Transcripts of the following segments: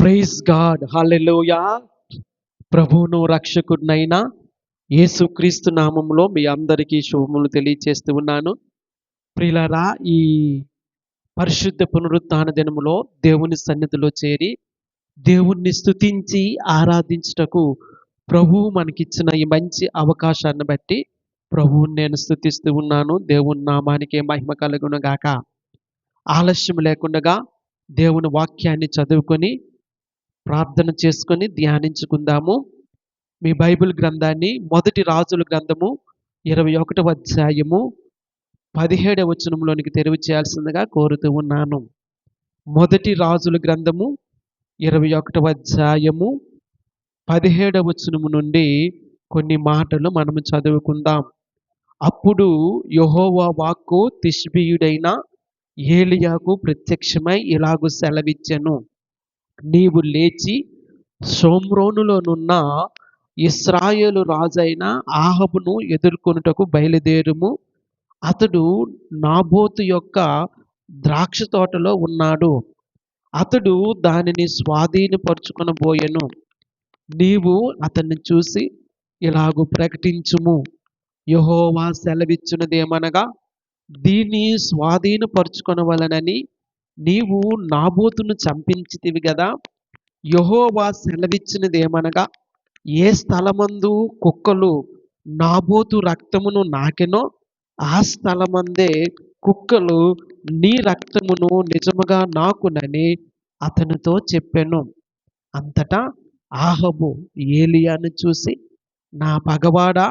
Praise God, హల్లెలూయా. ప్రభువును రక్షకుడినైన యేసుక్రీస్తు నామంలో మీ అందరికీ శుభములు తెలియచేస్తూ ఉన్నాను. ప్రియులారా, ఈ పరిశుద్ధ పునరుత్థాన దినములో దేవుని సన్నిధిలో చేరి దేవుణ్ణి స్తుతించి ఆరాధించుటకు ప్రభువు మనకిచ్చిన ఈ మంచి అవకాశాన్ని బట్టి ప్రభువుని నేను స్తుతిస్తూ ఉన్నాను. దేవుని నామానికే మహిమ కలుగును గాక. ఆలస్యం లేకుండా దేవుని వాక్యాన్ని చదువుకొని ప్రార్థన చేసుకొని ధ్యానించుకుందాము. మీ బైబిల్ గ్రంథాన్ని మొదటి రాజుల గ్రంథము 21వ అధ్యాయము 17వ వచనంలోనికి తెరిచి చేయాల్సిందిగా కోరుతూ ఉన్నాను. మొదటి రాజుల గ్రంథము 21వ అధ్యాయము 17వ వచనము నుండి కొన్ని మాటలు మనము చదువుకుందాం. అప్పుడు యెహోవా వాక్కు తిష్బీయుడైన ఏలీయాకు ప్రత్యక్షమై ఇలాగు సెలవిచ్చెను. నీవు లేచి షోమ్రోనులోనున్న ఇశ్రాయేలు రాజైన ఆహాబును ఎదుర్కొనుటకు బయలుదేరుము. అతడు నాబోతు యొక్క ద్రాక్ష తోటలో ఉన్నాడు. అతడు దానిని స్వాధీనపరుచుకొనబోయెను. నీవు అతన్ని చూసి ఇలాగు ప్రకటించుము. యెహోవా సెలవిచ్చినదేమనగా, దీన్ని స్వాధీనపరుచుకొనవలెనని నీవు నాబోతును చంపించితివి గదా. యెహోవా సెలవిచ్చినదేమనగా, ఏ స్థలమందు కుక్కలు నాబోతు రక్తమును నాకెనో ఆ స్థలమందే కుక్కలు నీ రక్తమును నిజముగా నాకునని అతనితో చెప్పెను. అంతటా ఆహాబు ఏలీయాను చూసి, నా పగవాడా,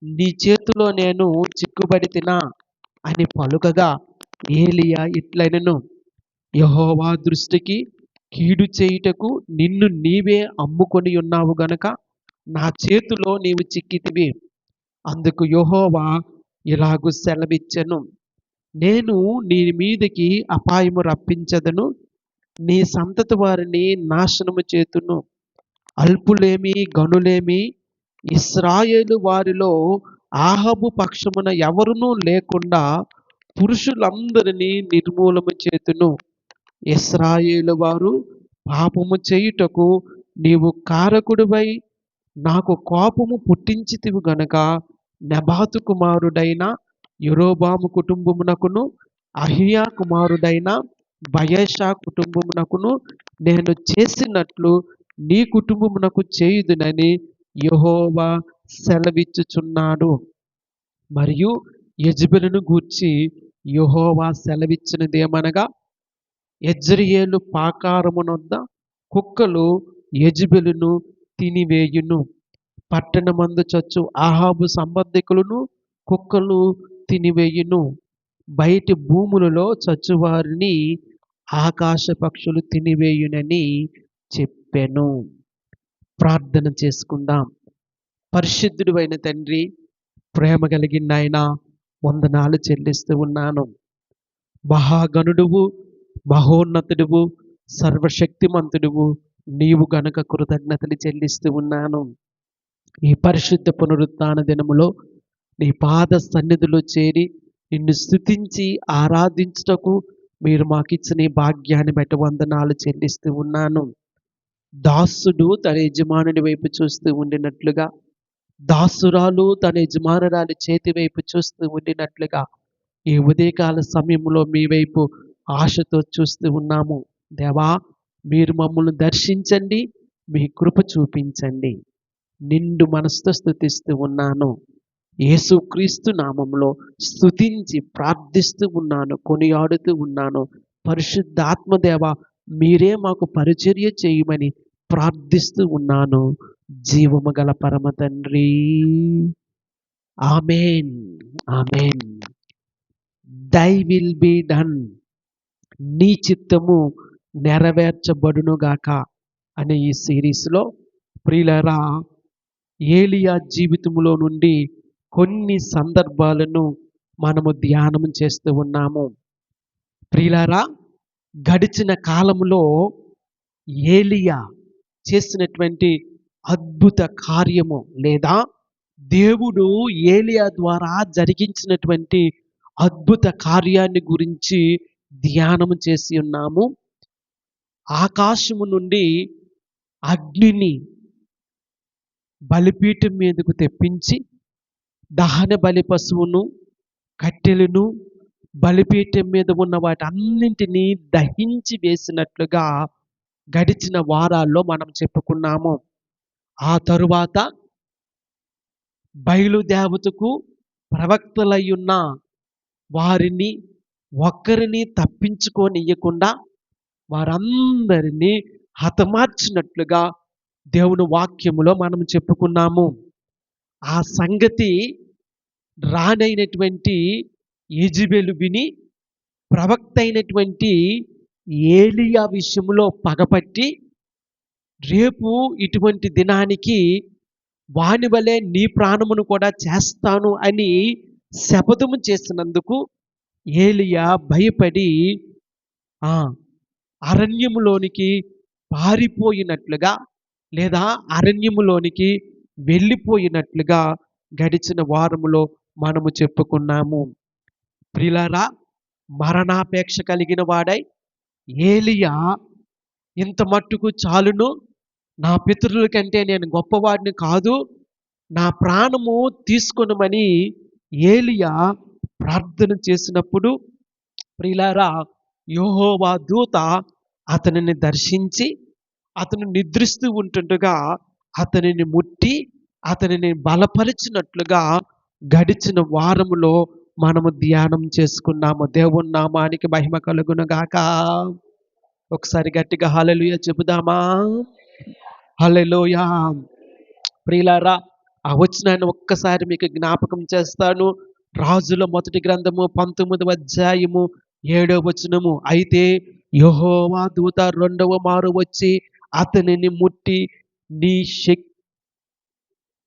నీ చేతిలో నేను చిక్కుబడితినా అని పలుకగా, ఏలీయా ఇట్లనెను, యెహోవా దృష్టికి కీడు చేయుటకు నిన్ను నీవే అమ్ముకొని ఉన్నావు గనుక నా చేతిలో నీవు చిక్కితివి. అందుకు యెహోవా ఇలాగు సెలవిచ్చెను, నేను నీ మీదికి అపాయము రప్పించదను, నీ సంతతి వారిని నాశనము చేతును. అల్పులేమి గనులేమి ఇశ్రాయేలు వారిలో ఆహాబు పక్షమున ఎవరునూ లేకుండా పురుషులందరినీ నిర్మూలము చేతును. ఇశ్రాయేలు వారు పాపము చేయుటకు నీవు కారకుడివై నాకు కోపము పుట్టించితివి గనుక నెబాతు కుమారుడైన యెరోబాము కుటుంబమునకును అహియా కుమారుడైన బయెషా కుటుంబమునకును నేను చేసినట్లు నీ కుటుంబమునకు చేయుదునని యెహోవా సెలవిచ్చుచున్నాడు. మరియు యెజెబెలును గూర్చి యెహోవా సెలవిచ్చినదేమనగా, యెజ్రెయేలు ప్రాకారమునొద్ద కుక్కలు యెజెబెలును తినివేయును. పట్టణమందు చచ్చు ఆహాబు సంబంధికులను కుక్కలు తినివేయును. బయటి భూములలో చచ్చువారిని ఆకాశ పక్షులు తినివేయునని చెప్పెను. ప్రార్థన చేసుకుందాం. పరిశుద్ధుడు అయిన తండ్రి, ప్రేమ కలిగిన ఆయన, వందనాలు చెల్లిస్తూ ఉన్నాను. మహాగణుడువు, మహోన్నతుడువు, సర్వశక్తిమంతుడువు నీవు గనుక కృతజ్ఞతలు చెల్లిస్తూ ఉన్నాను. ఈ పరిశుద్ధ పునరుత్థాన దినములో నీ పాద సన్నిధిలో చేరి నిన్ను స్తుతించి ఆరాధించుటకు మీరు మాకిచ్చిన ఈ భాగ్యాన్ని బట్టి వందనాలు చెల్లిస్తూ ఉన్నాను. దాసుడు తన యజమానుడి వైపు చూస్తూ ఉండినట్లుగా, దాసురాలు తన యజమానురాలి చేతి వైపు చూస్తూ ఉండినట్లుగా ఈ ఉదయకాల సమయంలో మీ వైపు ఆశతో చూస్తూ ఉన్నాము. దేవా, మీరు మమ్మల్ని దర్శించండి, మీ కృప చూపించండి. నిండు మనసుతో స్తుతిస్తూ ఉన్నాను. యేసుక్రీస్తు నామంలో స్తుతించి ప్రార్థిస్తూ ఉన్నాను, కొనియాడుతూ ఉన్నాను. పరిశుద్ధాత్మదేవ, మీరే మాకు పరిచర్య చేయమని ప్రార్థిస్తూ ఉన్నాను. జీవము గల పరమ తండ్రి, ఆమేన్, ఆమేన్. దై విల్ బి డన్, నీ చిత్తము నెరవేర్చబడునుగాక అనే ఈ సిరీస్లో ప్రియులారా, ఏలియా జీవితంలో నుండి కొన్ని సందర్భాలను మనము ధ్యానం చేస్తూ ఉన్నాము. ప్రియులారా, గడిచిన కాలంలో ఏలియా చేసినటువంటి అద్భుత కార్యము లేదా దేవుడు ఏలియా ద్వారా జరిగించినటువంటి అద్భుత కార్యాన్ని గురించి ధ్యానం చేసి ఉన్నాము. ఆకాశము నుండి అగ్నిని బలిపీఠం మీదకు తెప్పించి దహన బలి పశువును, కట్టెలను, బలిపీఠం మీద ఉన్న వాటన్నింటినీ దహించి వేసినట్లుగా గడిచిన వారాల్లో మనం చెప్పుకున్నాము. ఆ తరువాత బయలుదేవతకు ప్రవక్తలయ్యున్న వారిని ఒక్కరిని తప్పించుకోనియ్యకుండా వారందరినీ హతమార్చినట్లుగా దేవుని వాక్యములో మనం చెప్పుకున్నాము. ఆ సంగతి రానైనటువంటి యెజెబెలు విని ప్రవక్త అయినటువంటి ఏలీయా విషయంలో పగపట్టి, రేపు ఇటువంటి దినానికి వాని వలె నీ ప్రాణమును కూడా చేస్తాను అని శపథము చేసినందుకు ఏలీయా భయపడి ఆ అరణ్యములోనికి పారిపోయినట్లుగా లేదా అరణ్యములోనికి వెళ్ళిపోయినట్లుగా గడిచిన వారములో మనము చెప్పుకున్నాము. ప్రియులారా, మరణాపేక్ష కలిగిన వాడై ఏలీయా ఇంత మట్టుకు చాలును, నా పితరుల కంటే నేను గొప్పవాడిని కాదు, నా ప్రాణము తీసుకొనమని ఏలీయా ప్రార్థన చేసినప్పుడు ప్రియులారా, యెహోవా దూత అతనిని దర్శించి అతను నిద్రిస్తూ ఉంటుండగా అతనిని ముట్టి అతనిని బలపరిచినట్లుగా గడిచిన వారములో మనము ధ్యానం చేసుకున్నాము. దేవుని నామానికి మహిమ కలుగును గాక. ఒకసారి గట్టిగా హల్లెలూయా చెబుదామా? హల్లెలూయా. ప్రియులారా, ఆ వచనాన్ని ఒక్కసారి మీకు జ్ఞాపకం చేస్తాను. రాజుల మొదటి గ్రంథము 19వ అధ్యాయము 7వ వచనము. అయితే యెహోవా దూత రెండవ మారు వచ్చి అతనిని ముట్టి, నీ శక్తి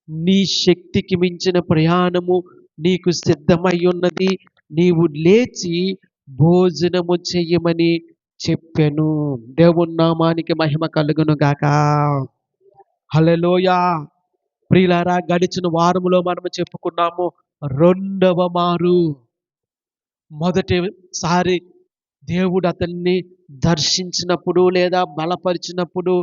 నీ శక్తికి మించిన ప్రయాణము నీకు సిద్ధమై ఉన్నది, నీవు లేచి భోజనము చెయ్యమని చెప్పెను. దేవుని నామానికి మహిమ కలుగును గాక. హల్లెలూయా. ప్రియులారా, గడిచిన వారములో మనము చెప్పుకున్నాము, రెండవ మారు. మొదటిసారి దేవుడు అతన్ని దర్శించినప్పుడు లేదా బలపరిచినప్పుడు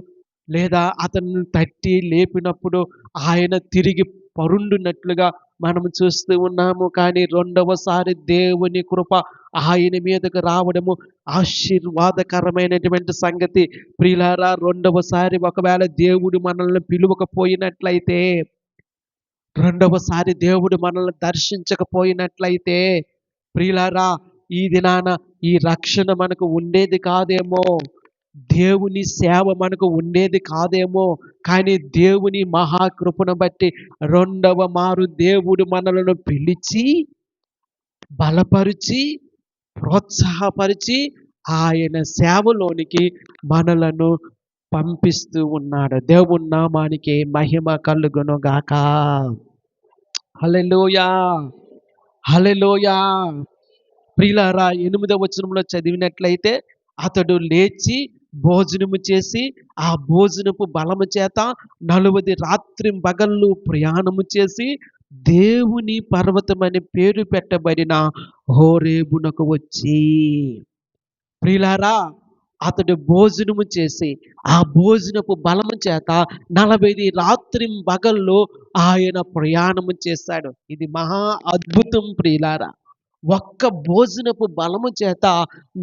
లేదా అతన్ని తట్టి లేపినప్పుడు ఆయన తిరిగి పరుండునట్లుగా మనం చూస్తూ ఉన్నాము. కానీ రెండవసారి దేవుని కృప ఆయన మీదకు రావడము ఆశీర్వాదకరమైనటువంటి సంగతి. ప్రియులారా, రెండవసారి ఒకవేళ దేవుడు మనల్ని పిలువకపోయినట్లయితే, రెండవసారి దేవుడు మనల్ని దర్శించకపోయినట్లయితే ప్రియులారా, ఈ దినాన ఈ రక్షణ మనకు ఉండేది కాదేమో, దేవుని సేవ మనకు ఉండేది కాదేమో. కానీ దేవుని మహాకృపను బట్టి రెండవ మారు దేవుడు మనలను పిలిచి బలపరిచి ప్రోత్సాహపరిచి ఆయన సేవలోనికి మనలను పంపిస్తూ ఉన్నాడు. దేవుని నామానికి మహిమ కలుగును గాక. హల్లెలూయా. హల్లెలూయా. ప్రియులారా, 8వ వచనంలో చదివినట్లయితే అతడు లేచి భోజనము చేసి ఆ భోజనపు బలము చేత 40 రాత్రింబగళ్ళు ప్రయాణము చేసి దేవుని పర్వతమని పేరు పెట్టబడిన హోరేబునకు వచ్చి, ప్రియులారా, అతడు భోజనము చేసి ఆ భోజనపు బలము చేత 40 రాత్రింబగళ్ళు ఆయన ప్రయాణము చేశాడు. ఇది మహా అద్భుతం ప్రియులారా. ఒక్క భోజనపు బలము చేత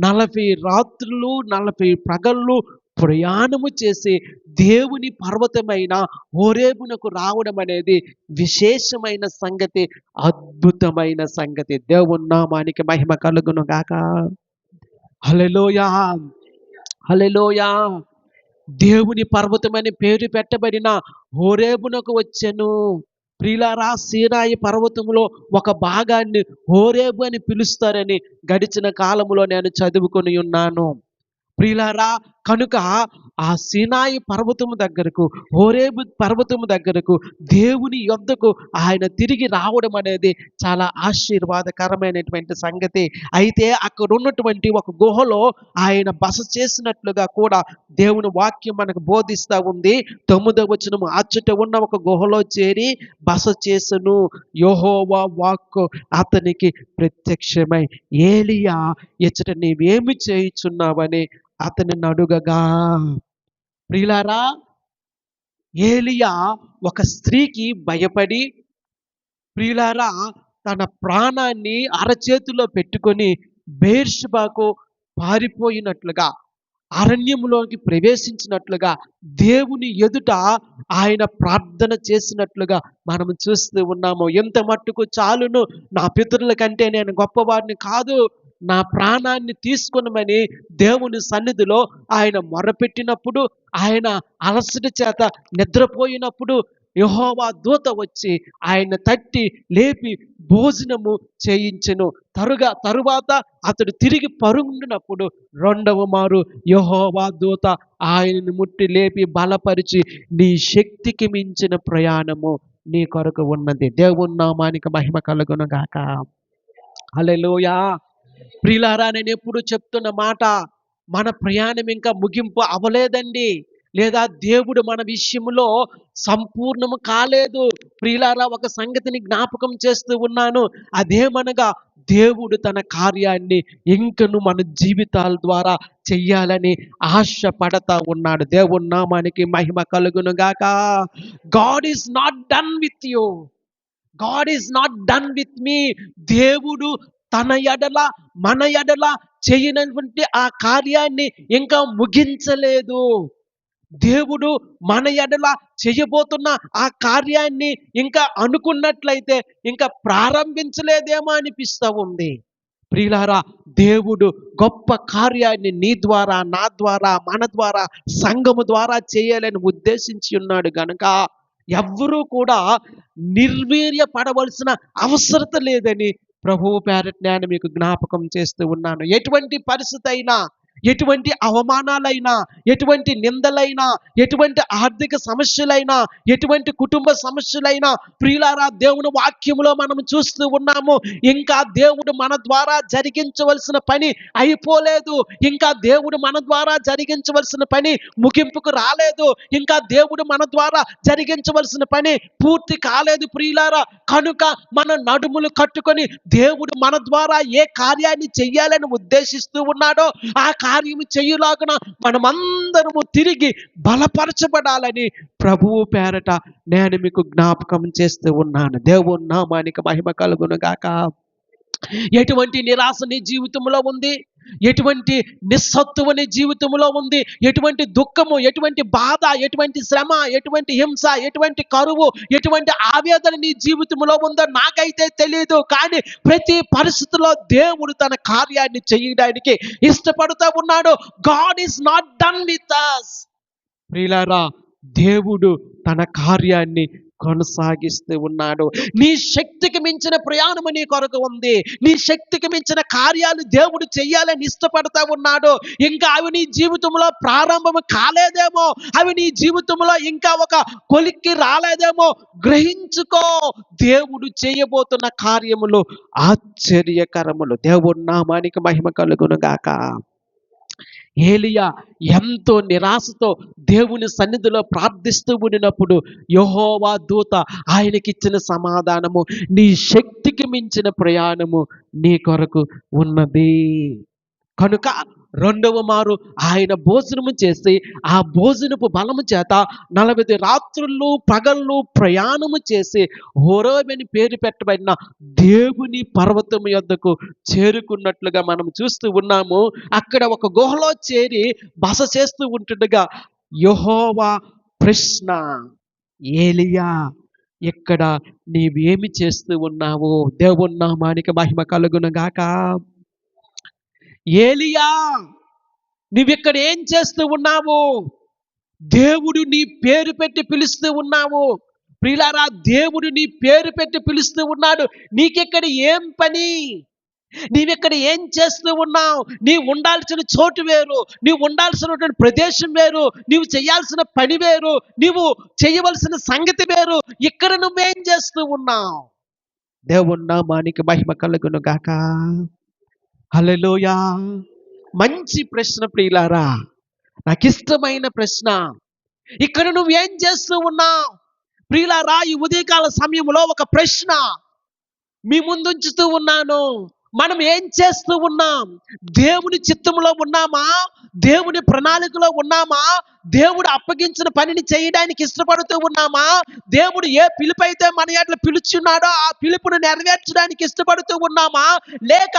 40 రాత్రులు 40 పగళ్ళు ప్రయాణము చేసి దేవుని పర్వతమైన హోరేబునకు రావడం అనేది విశేషమైన సంగతి, అద్భుతమైన సంగతి. దేవుని నామానికి మహిమ కలుగును గాక. హల్లెలూయా. హల్లెలూయా. దేవుని పర్వతమని పేరు పెట్టబడిన హోరేబునకు వచ్చెను. ప్రియులారా, సీనాయి పర్వతములో ఒక భాగాన్ని హోరేబు అని పిలుస్తారని గడిచిన కాలములో నేను చదువుకొని ఉన్నాను. ప్రియులారా, కనుక ఆ సీనాయి పర్వతము దగ్గరకు, హోరేబు పర్వతము దగ్గరకు దేవుని యొద్దకు ఆయన తిరిగి రావడం అనేది చాలా ఆశీర్వాదకరమైనటువంటి సంగతి. అయితే అక్కడ ఉన్నటువంటి ఒక గుహలో ఆయన బస చేసినట్లుగా కూడా దేవుని వాక్యం మనకు బోధిస్తూ ఉంది. 9వ వచనము, అచ్చట ఉన్న ఒక గుహలో చేరి బస చేసును. యెహోవా వాక్కు అతనికి ప్రత్యక్షమై, ఏలీయా, ఇచ్చట నీవేమి చేయుచున్నావని అతనిని అడుగగా, ప్రియులారా, ఏలియా ఒక స్త్రీకి భయపడి, ప్రియులారా, తన ప్రాణాన్ని అరచేతిలో పెట్టుకొని బెయేర్షెబాకు పారిపోయినట్లుగా, అరణ్యములోకి ప్రవేశించినట్లుగా, దేవుని ఎదుట ఆయన ప్రార్థన చేసినట్లుగా మనం చూస్తూ ఉన్నాము. ఎంత మట్టుకు చాలును, నా పితరుల కంటే నేను గొప్పవాడిని కాదు, నా ప్రాణాన్ని తీసుకొనమని దేవుని సన్నిధిలో ఆయన మొరపెట్టినప్పుడు, ఆయన అలసట చేత నిద్రపోయినప్పుడు యెహోవా దూత వచ్చి ఆయన తట్టి లేపి భోజనము చేయించెను. తరువాత అతడు తిరిగి పరుండినప్పుడు రెండవ మారు యెహోవా దూత ఆయనను ముట్టి లేపి బలపరిచి, నీ శక్తికి మించిన ప్రయాణము నీ కొరకు ఉన్నది. దేవుని నామానికి మహిమ కలుగును గాక. హల్లెలూయా. ప్రియులారా, నేను ఎప్పుడు చెప్తున్న మాట, మన ప్రయాణం ఇంకా ముగింపు అవలేదండి, లేదా దేవుడు మన విషయంలో సంపూర్ణము కాలేదు. ప్రియులారా, ఒక సంగతిని జ్ఞాపకం చేస్తూ ఉన్నాను. అదేమనగా, దేవుడు తన కార్యాన్ని ఇంకను మన జీవితాల ద్వారా చెయ్యాలని ఆశపడతా ఉన్నాడు. దేవుని నామానికి మహిమ కలుగును గాక. God is not done with you. God is not done with me. దేవుడు తన ఎడల మన ఎడల చేయనటువంటి ఆ కార్యాన్ని ఇంకా ముగించలేదు. దేవుడు మన ఎడల చేయబోతున్న ఆ కార్యాన్ని ఇంకా అనుకున్నట్లయితే ఇంకా ప్రారంభించలేదేమో అనిపిస్తూ ఉంది. ప్రియులారా, దేవుడు గొప్ప కార్యాన్ని నీ ద్వారా, నా ద్వారా, మన ద్వారా, సంఘము ద్వారా చేయాలని ఉద్దేశించి ఉన్నాడు గనుక ఎవ్వరూ కూడా నిర్వీర్యపడవలసిన అవసరత లేదని ప్రభువు పేరట నేను మీకు జ్ఞాపకం చేస్తూ ఉన్నాను. ఎటువంటి పరిస్థితి అయినా, ఎటువంటి అవమానాలైనా, ఎటువంటి నిందలైనా, ఎటువంటి ఆర్థిక సమస్యలైనా, ఎటువంటి కుటుంబ సమస్యలైనా, ప్రియులారా, దేవుని వాక్యములో మనం చూస్తూ ఉన్నాము, ఇంకా దేవుడు మన ద్వారా జరిగించవలసిన పని అయిపోలేదు. ఇంకా దేవుడు మన ద్వారా జరిగించవలసిన పని ముగింపుకు రాలేదు. ఇంకా దేవుడు మన ద్వారా జరిగించవలసిన పని పూర్తి కాలేదు ప్రియులారా. కనుక మన నడుములు కట్టుకొని దేవుడు మన ద్వారా ఏ కార్యాన్ని చెయ్యాలని ఉద్దేశిస్తూ ఉన్నాడో ఆ కార్యము చెయ్యులాగున మనమందరము తిరిగి బలపరచబడాలని ప్రభువు పేరట నేను మీకు జ్ఞాపకం చేస్తూ ఉన్నాను. దేవుని నామానికి మహిమ కలుగును గాక. ఎటువంటి నిరాశ నీ జీవితంలో ఉంది, ఎటువంటి నిస్సత్తువ నీ జీవితంలో ఉంది, ఎటువంటి దుఃఖము, ఎటువంటి బాధ, ఎటువంటి శ్రమ, ఎటువంటి హింస, ఎటువంటి కరువు, ఎటువంటి ఆవేదన నీ జీవితంలో ఉందో నాకైతే తెలియదు. కానీ ప్రతి పరిస్థితిలో దేవుడు తన కార్యాన్ని చేయడానికి ఇష్టపడుతూ ఉన్నాడు. God is not done with us. ప్రియులారా, దేవుడు తన కార్యాన్ని కొనసాగిస్తూ ఉన్నాడు. నీ శక్తికి మించిన ప్రయాణము నీ కొరకు ఉంది. నీ శక్తికి మించిన కార్యాలు దేవుడు చెయ్యాలని ఇష్టపడతా ఉన్నాడు. ఇంకా అవి నీ జీవితంలో ప్రారంభం కాలేదేమో, అవి నీ జీవితంలో ఇంకా ఒక కొలిక్కి రాలేదేమో. గ్రహించుకో, దేవుడు చేయబోతున్న కార్యములు ఆశ్చర్యకరములు. దేవుడి నామానికి మహిమ కలుగును గాక. ఏలియా ఎంతో నిరాశతో దేవుని సన్నిధిలో ప్రార్థిస్తూ ఉండినప్పుడు యెహోవా దూత ఆయనకిచ్చిన సమాధానము, నీ శక్తికి మించిన ప్రయాణము నీ కొరకు ఉన్నది. కనుక రెండవ మారు ఆయన భోజనము చేసి ఆ భోజనపు బలము చేత 40 రాత్రులు పగళ్ళు ప్రయాణము చేసి హోరేబు అని పేరు పెట్టబడిన దేవుని పర్వతము యొద్దకు చేరుకున్నట్లుగా మనం చూస్తూ ఉన్నాము. అక్కడ ఒక గుహలో చేరి బస చేస్తూ ఉంటుండగా యెహోవా ప్రశ్న, ఏలియా, ఇక్కడ నీవేమి చేస్తూ ఉన్నావు? దేవుని నామానికి మహిమ కలుగును గాక. ఏలియా, నువ్విక్కడ ఏం చేస్తూ ఉన్నావు? దేవుడు నీ పేరు పెట్టి పిలుస్తూ ఉన్నావు. ప్రియులారా, దేవుడు నీ పేరు పెట్టి పిలుస్తూ ఉన్నాడు. నీకిక్కడ ఏం పని? నీవిక్కడ ఏం చేస్తూ ఉన్నావు? నీవు ఉండాల్సిన చోటు వేరు, నీవు ఉండాల్సినటువంటి ప్రదేశం వేరు, నీవు చేయాల్సిన పని వేరు, నీవు చేయవలసిన సంగతి వేరు. ఇక్కడ నువ్వేం చేస్తూ ఉన్నావు? దేవుని నామానికి మహిమ కలుగును గాక. హల్లెలూయా. మంచి ప్రశ్న ప్రియులారా, నాకు ఇష్టమైన ప్రశ్న. ఇక్కడ నువ్వేం చేస్తూ ఉన్నావు? ప్రియులారా, ఈ ఉదయకాల సమయంలో ఒక ప్రశ్న మీ ముందుంచుతూ ఉన్నాను. మనం ఏం చేస్తూ ఉన్నాం? దేవుని చిత్తంలో ఉన్నామా? దేవుని ప్రణాళికలో ఉన్నామా? దేవుడు అప్పగించిన పనిని చేయడానికి ఇష్టపడుతూ ఉన్నామా? దేవుడు ఏ పిలుపైతే మన ఎడల పిలుచున్నాడో ఆ పిలుపును నెరవేర్చడానికి ఇష్టపడుతూ ఉన్నామా? లేక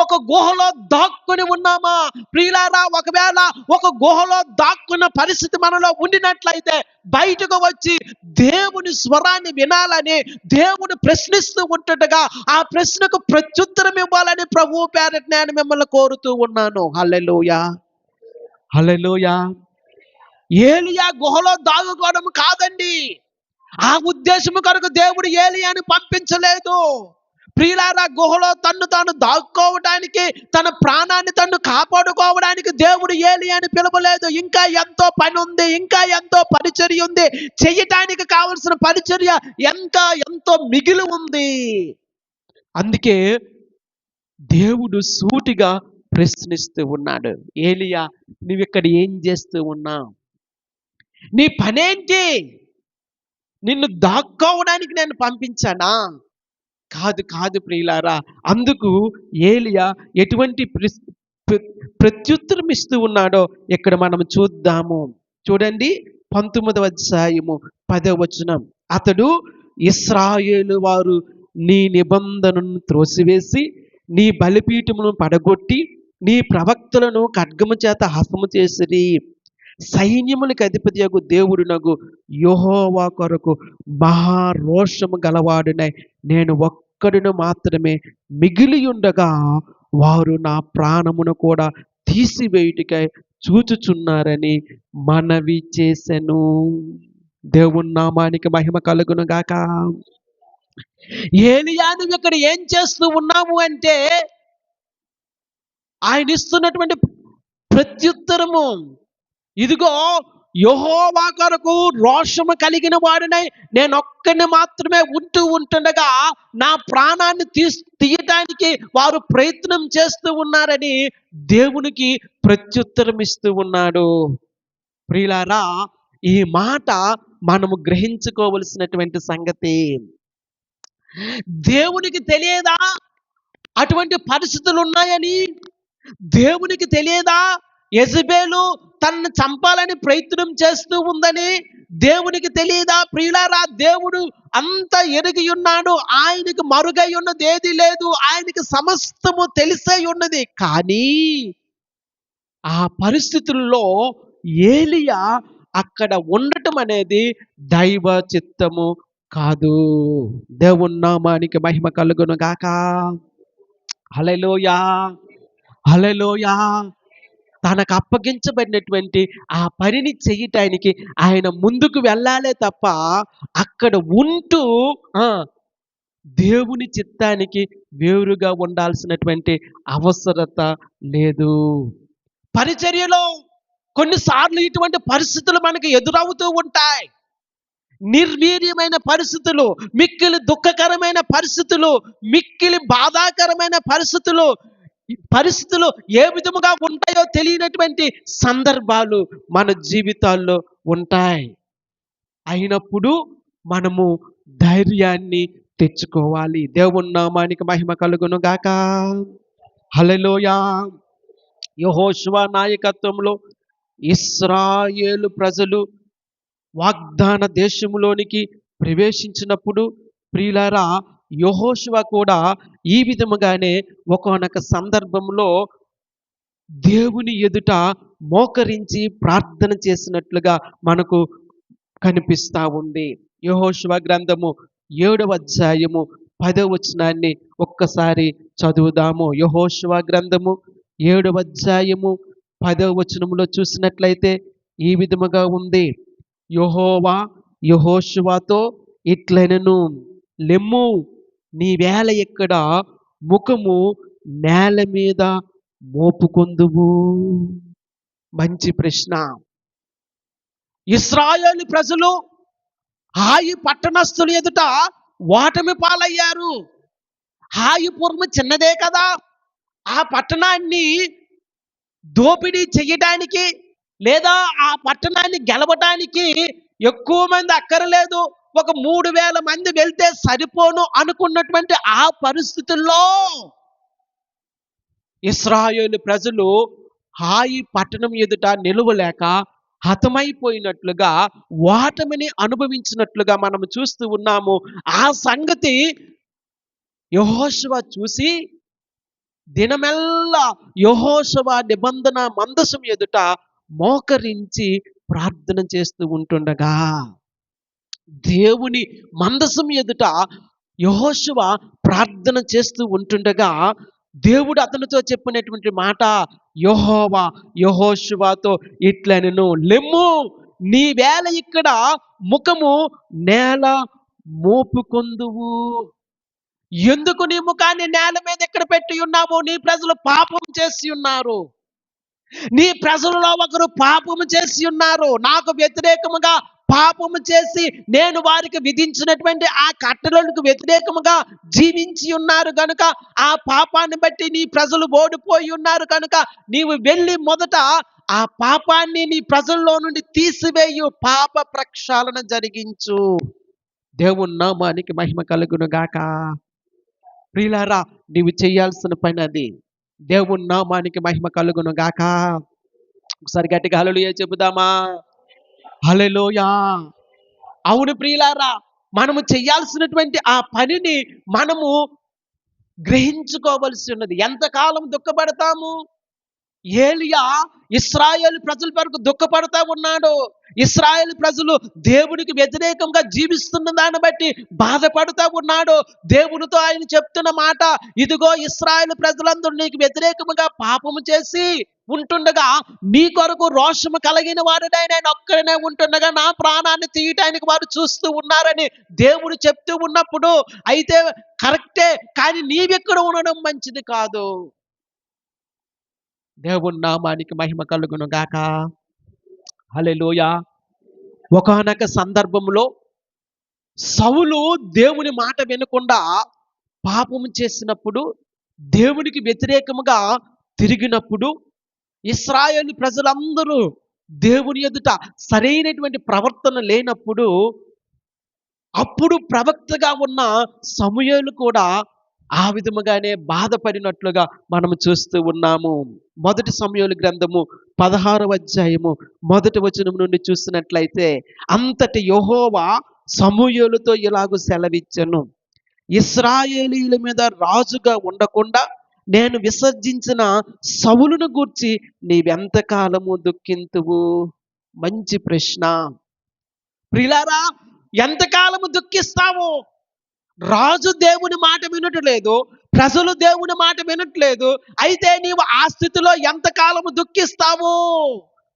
ఒక గుహలో దాక్కుని ఉన్నామా? ప్రియులారా, ఒకవేళ ఒక గుహలో దాక్కున్న పరిస్థితి మనలో ఉండినట్లయితే బయటకు వచ్చి దేవుని స్వరాన్ని వినాలని దేవుడు ప్రశ్నిస్తూ ఉంటుండగా ఆ ప్రశ్నకు ప్రత్యుత్తరం ఇవ్వాలని ప్రభువు పేరట నేను మిమ్మల్ని కోరుతూ ఉన్నాను. హల్లెలూయా, హల్లెలూయా. ఏలియా గుహలో దాగుకోవడం కాదండి. ఆ ఉద్దేశము కొరకు దేవుడు ఏలియాని పంపించలేదు. ప్రియులారా, గుహలో తన్ను తాను దాక్కోవడానికి, తన ప్రాణాన్ని తన్ను కాపాడుకోవడానికి దేవుడు ఏలియాని పిలవలేదు. ఇంకా ఎంతో పని ఉంది, ఇంకా ఎంతో పరిచర్య ఉంది, చెయ్యటానికి కావలసిన పరిచర్య ఇంకా ఎంతో మిగిలి ఉంది. అందుకే దేవుడు సూటిగా ప్రశ్నిస్తూ ఉన్నాడు, ఏలియా, నువ్విక్కడ ఏం చేస్తూ ఉన్నావు? నీ పనేంటి? నిన్ను దాక్కోవడానికి నేను పంపించానా? కాదు కాదు ప్రియులారా. అందుకు ఏలియా ఎటువంటి ప్రత్యుత్తరం ఇస్తూ ఉన్నాడో ఇక్కడ మనం చూద్దాము. చూడండి, 19వ అధ్యాయము 10వ వచనం. అతడు, ఇశ్రాయేలు వారు నీ నిబంధనను త్రోసివేసి నీ బలిపీఠమును పడగొట్టి నీ ప్రవక్తలను ఖడ్గము చేత హతము చేసిరి. సైన్యములకు అధిపతియగు దేవుడునగు యెహోవా కొరకు మహారోషము గలవాడునై నేను ఒక్కడును మాత్రమే మిగిలి ఉండగా వారు నా ప్రాణమును కూడా తీసివేయుటకై చూచుచున్నారని మనవి చేసెను. దేవుని నామానికి మహిమ కలుగును గాక. ఏలియా, నువ్వు ఇక్కడ ఏం చేస్తూ ఉన్నావు అంటే ఆయన ఇస్తున్నటువంటి ప్రత్యుత్తరము, ఇదిగో యెహోవా కొరకు రోషము కలిగిన వాడినై నేనొక్కడిని మాత్రమే ఉంటుండగా నా ప్రాణాన్ని తీయటానికి వారు ప్రయత్నం చేస్తూ ఉన్నారని దేవునికి ప్రత్యుత్తరం ఇస్తూ ఉన్నాడు. ప్రియులారా, ఈ మాట మనము గ్రహించుకోవలసినటువంటి సంగతి. దేవునికి తెలియదా అటువంటి పరిస్థితులు ఉన్నాయని? దేవునికి తెలియదా యెజబెలు తనను చంపాలని ప్రయత్నం చేస్తూ ఉందని? దేవునికి తెలియదా? ప్రియులారా, దేవుడు అంత ఎరిగి ఉన్నాడు. ఆయనకు మరుగై ఉన్నది ఏది లేదు. ఆయనకి సమస్తము తెలిసే ఉన్నది. కానీ ఆ పరిస్థితుల్లో ఏలియా అక్కడ ఉండటం అనేది దైవ చిత్తము కాదు. దేవుని నామానికి మహిమ కలుగును గాక. హల్లెలూయా, హల్లెలూయా. తనకు అప్పగించబడినటువంటి ఆ పనిని చేయటానికి ఆయన ముందుకు వెళ్ళాలే తప్ప అక్కడ ఉంటూ దేవుని చిత్తానికి వేరుగా ఉండాల్సినటువంటి అవసరత లేదు. పరిచర్యలో కొన్నిసార్లు ఇటువంటి పరిస్థితులు మనకి ఎదురవుతూ ఉంటాయి. నిర్వీర్యమైన పరిస్థితులు, మిక్కిలి దుఃఖకరమైన పరిస్థితులు, మిక్కిలి బాధాకరమైన పరిస్థితులు ఏ విధముగా ఉంటాయో తెలియనటువంటి సందర్భాలు మన జీవితాల్లో ఉంటాయి. అయినప్పుడు మనము ధైర్యాన్ని తెచ్చుకోవాలి. దేవుని నామానికి మహిమ కలుగును గాక. హల్లెలూయా. యెహోషువ నాయకత్వంలో ఇశ్రాయేలు ప్రజలు వాగ్దాన దేశములోనికి ప్రవేశించినప్పుడు ప్రియులారా, యెహోషువ కూడా ఈ విధముగానే ఒకానొక సందర్భంలో దేవుని ఎదుట మోకరించి ప్రార్థన చేసినట్లుగా మనకు కనిపిస్తా ఉంది. యెహోషువ గ్రంథము 7వ అధ్యాయము 10వ వచనాన్ని ఒక్కసారి చదువుదాము. యెహోషువ గ్రంథము 7వ అధ్యాయము 10వ వచనములో చూసినట్లయితే ఈ విధముగా ఉంది. యెహోవా యెహోషువతో ఇట్లనెను, లెమ్ము, నీ వేళ ఎక్కడ ముఖము నేల మీద మోపుకొందువు. మంచి ప్రశ్న. ఇశ్రాయేలు ప్రజలు హాయి పట్టణస్థుల ఎదుట ఓటమి పాలయ్యారు. హాయిపురము చిన్నదే కదా. ఆ పట్టణాన్ని దోపిడీ చెయ్యడానికి లేదా ఆ పట్టణాన్ని గెలవడానికి ఎక్కువ మంది అక్కర్లేదు. ఒక 3000 మంది వెళ్తే సరిపోను అనుకున్నటువంటి ఆ పరిస్థితుల్లో ఇశ్రాయేలు ప్రజలు హాయి పట్టణం ఎదుట నిలువలేక హతమైపోయినట్లుగా ఓటమిని అనుభవించినట్లుగా మనం చూస్తూ ఉన్నాము. ఆ సంగతి యెహోషువ చూసి దినమెల్లా యెహోషువ నిబంధన మందసం ఎదుట మోకరించి ప్రార్థన చేస్తూ ఉంటుండగా, దేవుని మందసం ఎదుట యెహోషువ ప్రార్థన చేస్తూ ఉంటుండగా, దేవుడు అతనితో చెప్పినటువంటి మాట, యెహోవా యెహోషువతో ఇట్లనెను, లెమ్ము, నీవేళ ఇక్కడ ముఖము నేల మోపుకొందువు. ఎందుకు నీ ముఖాన్ని నేల మీద ఇక్కడ పెట్టి ఉన్నావు? నీ ప్రజలు పాపం చేసి ఉన్నారు. నీ ప్రజలలో ఒకరు పాపము చేసి ఉన్నారు. నాకు వ్యతిరేకముగా పాపము చేసి నేను వారికి విధించినటువంటి ఆ కట్టడలకు వ్యతిరేకముగా జీవించి ఉన్నారు కనుక, ఆ పాపాన్ని బట్టి నీ ప్రజలు ఓడిపోయి ఉన్నారు కనుక, నీవు వెళ్ళి మొదట ఆ పాపాన్ని నీ ప్రజల్లో నుండి తీసివేయు, పాప ప్రక్షాళన జరిగించు. దేవుని నామానికి మహిమ కలుగును గాక. ప్రియులారా, నీవు చేయాల్సిన పని అది. దేవుని నామానికి మహిమ కలుగును గాక. ఒకసారి గట్టిగా హల్లెలూయా చెబుదామా? హల్లెలూయా. అవును ప్రియులారా, మనము చేయాల్సినటువంటి ఆ పనిని మనము గ్రహించుకోవలసి ఉన్నది. ఎంతకాలం దుఃఖపడతాము? ఏలియా ఇశ్రాయేలు ప్రజల వరకు దుఃఖపడతా ఉన్నాడు. ఇశ్రాయేలు ప్రజలు దేవునికి వ్యతిరేకంగా జీవిస్తున్న దాన్ని బట్టి బాధపడుతూ ఉన్నాడు. దేవునితో ఆయన చెప్తున్న మాట, ఇదిగో ఇశ్రాయేలు ప్రజలందరూ నీకు వ్యతిరేకముగా పాపము చేసి ఉంటుండగా, నీ కొరకు రోషము కలిగిన వారుడై నేను ఒక్కడనే ఉంటుండగా నా ప్రాణాన్ని తీయటానికి వారు చూస్తూ ఉన్నారని దేవుడు చెప్తూ ఉన్నప్పుడు, అయితే కరెక్టే, కానీ నీవెక్కడ ఉండడం మంచిది కాదు. దేవుని నామానికి మహిమ కలుగును గాక. హల్లెలూయా. ఒకానొక సందర్భంలో సౌలు దేవుని మాట వినకుండా పాపము చేసినప్పుడు, దేవునికి వ్యతిరేకముగా తిరిగినప్పుడు, ఇశ్రాయేలు ప్రజలందరూ దేవుని ఎదుట సరైనటువంటి ప్రవర్తన లేనప్పుడు, అప్పుడు ప్రవక్తగా ఉన్న సమూయేలు కూడా ఆ విధముగానే బాధపడినట్లుగా మనం చూస్తూ ఉన్నాము. మొదటి సమూయేలు గ్రంథము 16వ అధ్యాయము 1వ వచనం నుండి చూసినట్లయితే, అంతటి యెహోవా సమూయేలుతో ఇలాగు సెలవిచ్చెను, ఇశ్రాయేలీయుల మీద రాజుగా ఉండకుండా నేను విసర్జించిన సౌలును గూర్చి నీవెంతకాలము దుఃఖింతువు? మంచి ప్రశ్న. ప్రియులారా, ఎంతకాలము దుఃఖిస్తావు? రాజు దేవుని మాట వినట్లేదు, ప్రజలు దేవుని మాట వినట్లేదు, అయితే నీవు ఆ స్థితిలో ఎంతకాలము దుఃఖిస్తావు?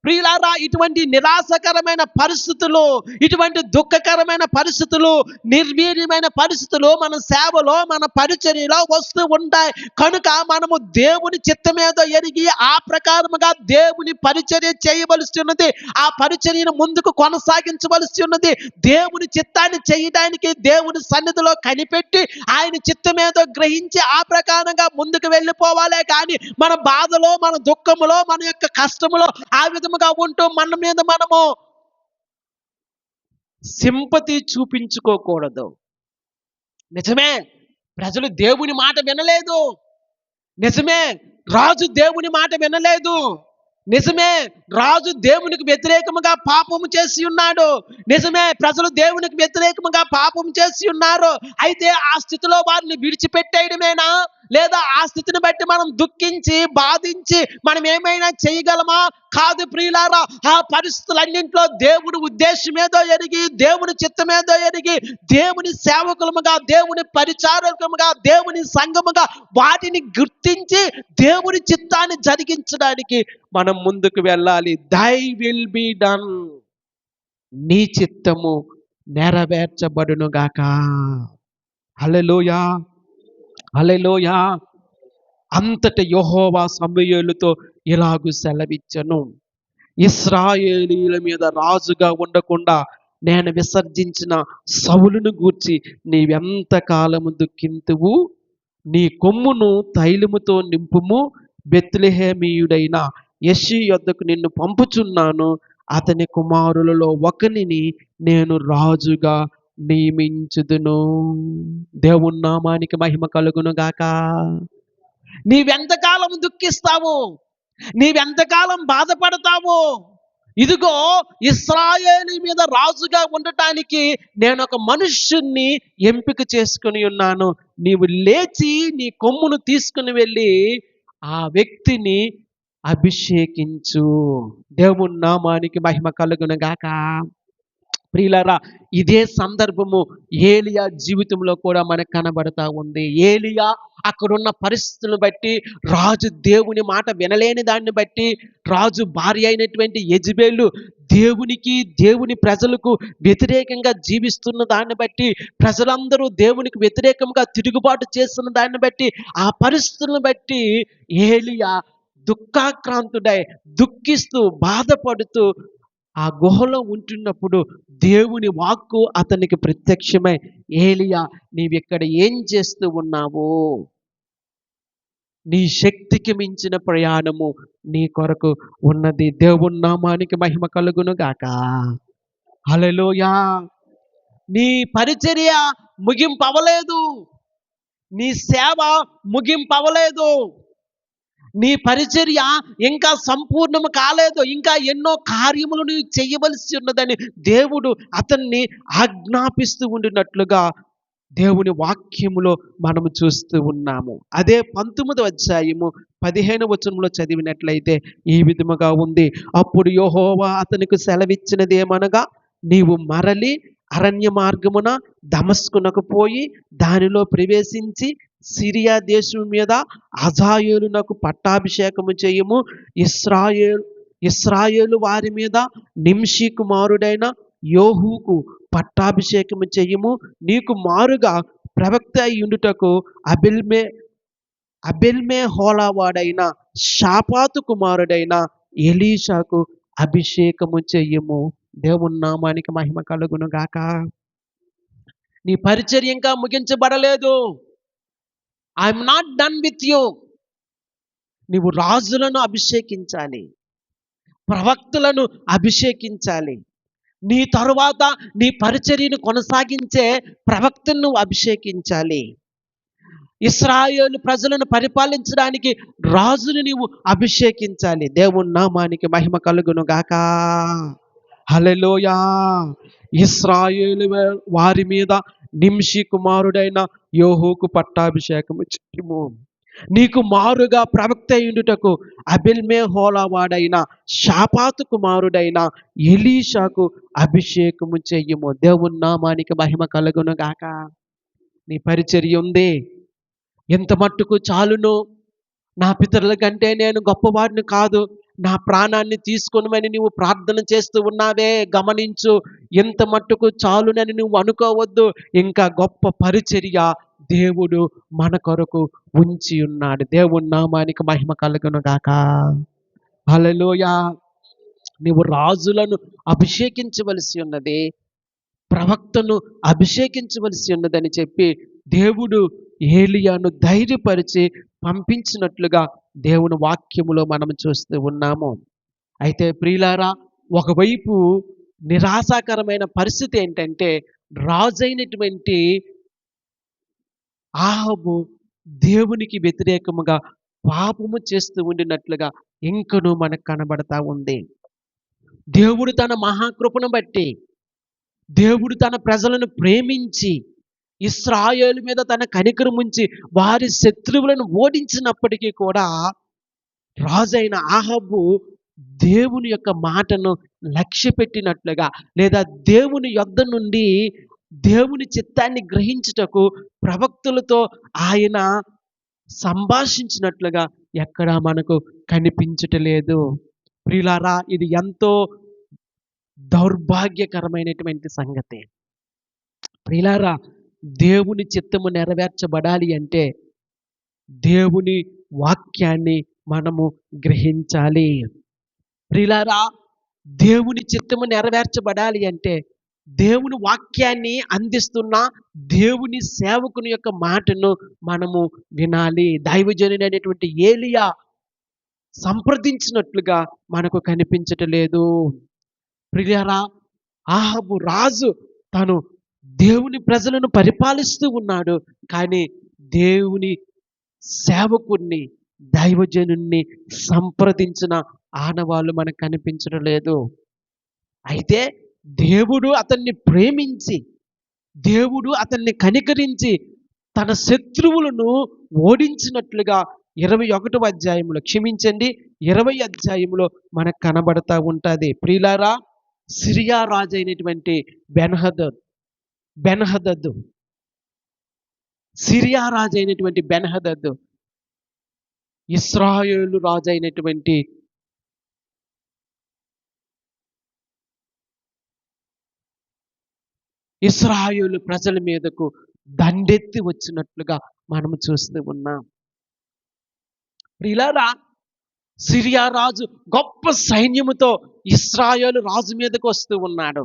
ప్రియులారా, ఇటువంటి నిరాశకరమైన పరిస్థితులు, ఇటువంటి దుఃఖకరమైన పరిస్థితులు, నిర్వీర్యమైన పరిస్థితులు మన సేవలో, మన పరిచర్యలో వస్తూ ఉంటాయి. కనుక మనము దేవుని చిత్తమేదో ఎరిగి ఆ ప్రకారముగా దేవుని పరిచర్య చేయవలసి ఉన్నది. ఆ పరిచర్యను ముందుకు కొనసాగించవలసి ఉన్నది. దేవుని చిత్తాన్ని చేయడానికి దేవుని సన్నిధిలో కనిపెట్టి ఆయన చిత్తమేదో గ్రహించి ఆ ప్రకారంగా ముందుకు వెళ్ళిపోవాలే కానీ, మన బాధలో, మన దుఃఖములో, మన యొక్క కష్టములో ఆ విధముగా ఉంటూ మన మీద మనము సింపతి చూపించుకోకూడదు. నిజమే, ప్రజలు దేవుని మాట వినలేదు. నిజమే, రాజు దేవుని మాట వినలేదు. నిజమే, రాజు దేవునికి వ్యతిరేకముగా పాపము చేసి ఉన్నాడు. నిజమే, ప్రజలు దేవునికి వ్యతిరేకముగా పాపం చేసి ఉన్నారు. అయితే ఆ స్థితిలో వారిని విడిచిపెట్టేయడమేనా, లేదా ఆ స్థితిని బట్టి మనం దుఃఖించి బాధించి మనం ఏమైనా చేయగలమా? కాదు ప్రియులారా. ఆ పరిస్థితులన్నింటిలో దేవుని ఉద్దేశమేదో ఎరిగి, దేవుని చిత్తమేదో ఎరిగి, దేవుని సేవకులముగా, దేవుని పరిచారకులుగా, దేవుని సంఘముగా వాటిని గుర్తించి దేవుని చిత్తాన్ని జరిగించడానికి మనం ముందుకు వెళ్ళాలి. దై విల్ బి డన్, నీ చిత్తము నెరవేర్చబడును గాక. హల్లెలూయా, హల్లెలూయా. అంతట యెహోవా సమూయేలుతో ఇలాగు సెలవిచ్చెను, ఇశ్రాయేలీయుల మీద రాజుగా ఉండకుండా నేను విసర్జించిన సౌలును గూర్చి నీవెంత కాలము దుఃఖింతువు? నీ కొమ్మును తైలముతో నింపుము, బెత్లెహేమీయుడైన యెషీ యొద్దకు నిన్ను పంపుచున్నాను, అతని కుమారులలో ఒకనిని నేను రాజుగా నియమించుదును. దేవుని నామానికి మహిమ కలుగును గాక. నీవెంతకాలం దుఃఖిస్తావు? నీవెంతకాలం బాధపడతావు? ఇదిగో, ఇశ్రాయేలు మీద రాజుగా ఉండటానికి నేను ఒక మనుష్యుణ్ణి ఎంపిక చేసుకుని ఉన్నాను. నీవు లేచి నీ కొమ్మును తీసుకుని వెళ్ళి ఆ వ్యక్తిని అభిషేకించు. దేవుని నామానికి మహిమ కలుగును గాక. ప్రియులారా, ఇదే సందర్భము ఏలియా జీవితంలో కూడా మనకు కనబడతా ఉంది. ఏలియా అక్కడున్న పరిస్థితులను బట్టి, రాజు దేవుని మాట వినలేని దాన్ని బట్టి, రాజు భార్య అయినటువంటి యెజెబెలు దేవునికి దేవుని ప్రజలకు వ్యతిరేకంగా జీవిస్తున్న దాన్ని బట్టి, ప్రజలందరూ దేవునికి వ్యతిరేకంగా తిరుగుబాటు చేస్తున్న దాన్ని బట్టి, ఆ పరిస్థితులను బట్టి ఏలియా దుఃఖాక్రాంతుడై దుఃఖిస్తూ బాధపడుతూ ఆ గుహలో ఉంటున్నప్పుడు దేవుని వాక్కు అతనికి ప్రత్యక్షమై, ఏలియా, నీవిక్కడ ఏం చేస్తూ ఉన్నావు? నీ శక్తికి మించిన ప్రయాణము నీ కొరకు ఉన్నది. దేవుని నామానికి మహిమ కలుగును గాక. హల్లెలూయా. నీ పరిచర్య ముగింపు అవ్వలేదు. నీ సేవ ముగింపు అవ్వలేదు. నీ పరిచర్య ఇంకా సంపూర్ణము కాలేదు. ఇంకా ఎన్నో కార్యములు నీవు చేయవలసి ఉన్నదని దేవుడు అతన్ని ఆజ్ఞాపిస్తూ ఉండినట్లుగా దేవుని వాక్యములో మనము చూస్తూ ఉన్నాము. అదే 19వ అధ్యాయము 15వ వచనంలో చదివినట్లయితే ఈ విధముగా ఉంది. అప్పుడు యెహోవా అతనికి సెలవిచ్చినదేమనగా, నీవు మరలి అరణ్య మార్గమున దమస్కునకు పోయి దానిలో ప్రవేశించి సిరియా దేశం మీద హజాయేలునకు పట్టాభిషేకము చేయము. ఇశ్రాయేలు వారి మీద నింషి కుమారుడైన యోహూకు పట్టాభిషేకము చేయము. నీకు మారుగా ప్రవక్త అయ్యుండుటకు అబెల్మే హోలావాడైన షాపాతు కుమారుడైన ఎలీషాకు అభిషేకము చెయ్యము. దేవుని నామానికి మహిమ కలుగును గాక. నీ పరిచర్య ఇంకా ముగించబడలేదు. I'm not done with you. నీవు రాజులను అభిషేకించాలి, ప్రవక్తలను అభిషేకించాలి. నీ తరువాత నీ పరిచర్యను కొనసాగించే ప్రవక్తను నువ్వు అభిషేకించాలి. ఇశ్రాయేలు ప్రజలను పరిపాలించడానికి రాజును నీవు అభిషేకించాలి. దేవుని నామానికి మహిమ కలుగును గాక. హల్లెలూయా. ఇశ్రాయేలు వారి మీద నింషి కుమారుడైన యోహూకు పట్టాభిషేకము చేయము. నీకు మారుగా ప్రవక్త అయ్యుండుటకు అబెల్మే హోలావాడైన షాపాతు కుమారుడైన ఎలీషాకు అభిషేకము చెయ్యము. దేవుని నామానికి మహిమ కలుగును గాక. నీ పరిచర్య ఉంది. ఎంత మట్టుకు చాలును? నా పితరుల కంటే నేను గొప్పవాడిని కాదు, నా ప్రాణాన్ని తీసుకొనమని నీవు ప్రార్థన చేస్తూ ఉన్నావే, గమనించు. ఎంత మట్టుకు చాలునని నువ్వు అనుకోవద్దు. ఇంకా గొప్ప పరిచర్య దేవుడు మన కొరకు ఉంచి ఉన్నాడు. దేవుని నామానికి మహిమ కలుగును గాక. హల్లెలూయా. నీవు రాజులను అభిషేకించవలసి ఉన్నది, ప్రవక్తను అభిషేకించవలసి ఉన్నదని చెప్పి దేవుడు ఏలియాను ధైర్యపరిచి పంపించినట్లుగా దేవుని వాక్యములో మనం చూస్తూ ఉన్నాము. అయితే ప్రియులారా, ఒకవైపు నిరాశాకరమైన పరిస్థితి ఏంటంటే, రాజైనటువంటి ఆహాబు దేవునికి వ్యతిరేకముగా పాపము చేస్తూ ఉండినట్లుగా ఇంకనూ మనకు కనబడతా ఉంది. దేవుడు తన మహాకృపను బట్టి, దేవుడు తన ప్రజలను ప్రేమించి, ఇశ్రాయేలు మీద తన కనికరం ఉంచి వారి శత్రువులను ఓడించినప్పటికీ కూడా రాజైన ఆహాబు దేవుని యొక్క మాటను లక్ష్య పెట్టినట్లుగా, లేదా దేవుని యొద్ద నుండి దేవుని చిత్తాన్ని గ్రహించుటకు ప్రవక్తులతో ఆయన సంభాషించినట్లుగా ఎక్కడా మనకు కనిపించటలేదు. ప్రియులారా, ఇది ఎంతో దౌర్భాగ్యకరమైనటువంటి సంగతి. ప్రియులారా, దేవుని చిత్తము నెరవేర్చబడాలి అంటే దేవుని వాక్యాన్ని మనము గ్రహించాలి. ప్రియులారా, దేవుని చిత్తము నెరవేర్చబడాలి అంటే దేవుని వాక్యాన్ని అందిస్తున్న దేవుని సేవకుని యొక్క మాటను మనము వినాలి. దైవజనుడైనటువంటి ఏలియా సంప్రదించినట్లుగా మనకు కనిపించటలేదు. ప్రియులారా, ఆహాబు రాజు తను దేవుని ప్రజలను పరిపాలిస్తూ ఉన్నాడు, కానీ దేవుని సేవకుణ్ణి, దైవజనుణ్ణి సంప్రదించిన ఆనవాళ్ళు మనకు కనిపించడం లేదు. అయితే దేవుడు అతన్ని ప్రేమించి, దేవుడు అతన్ని కనికరించి తన శత్రువులను ఓడించినట్లుగా 21వ అధ్యాయంలో, క్షమించండి, 20 అధ్యాయంలో మనకు కనబడతా ఉంటుంది. ప్రియులారా, సిరియా రాజు అయినటువంటి బెన్హదదు, సిరియా రాజు అయినటువంటి బెన్హదదు, ఇశ్రాయేలు రాజు అయినటువంటి ఇశ్రాయేలు ప్రజల మీదకు దండెత్తి వచ్చినట్లుగా మనము చూస్తూ ఉన్నాం. ప్రియులారా, సిరియా రాజు గొప్ప సైన్యముతో ఇశ్రాయేలు రాజు మీదకు వస్తూ ఉన్నాడు.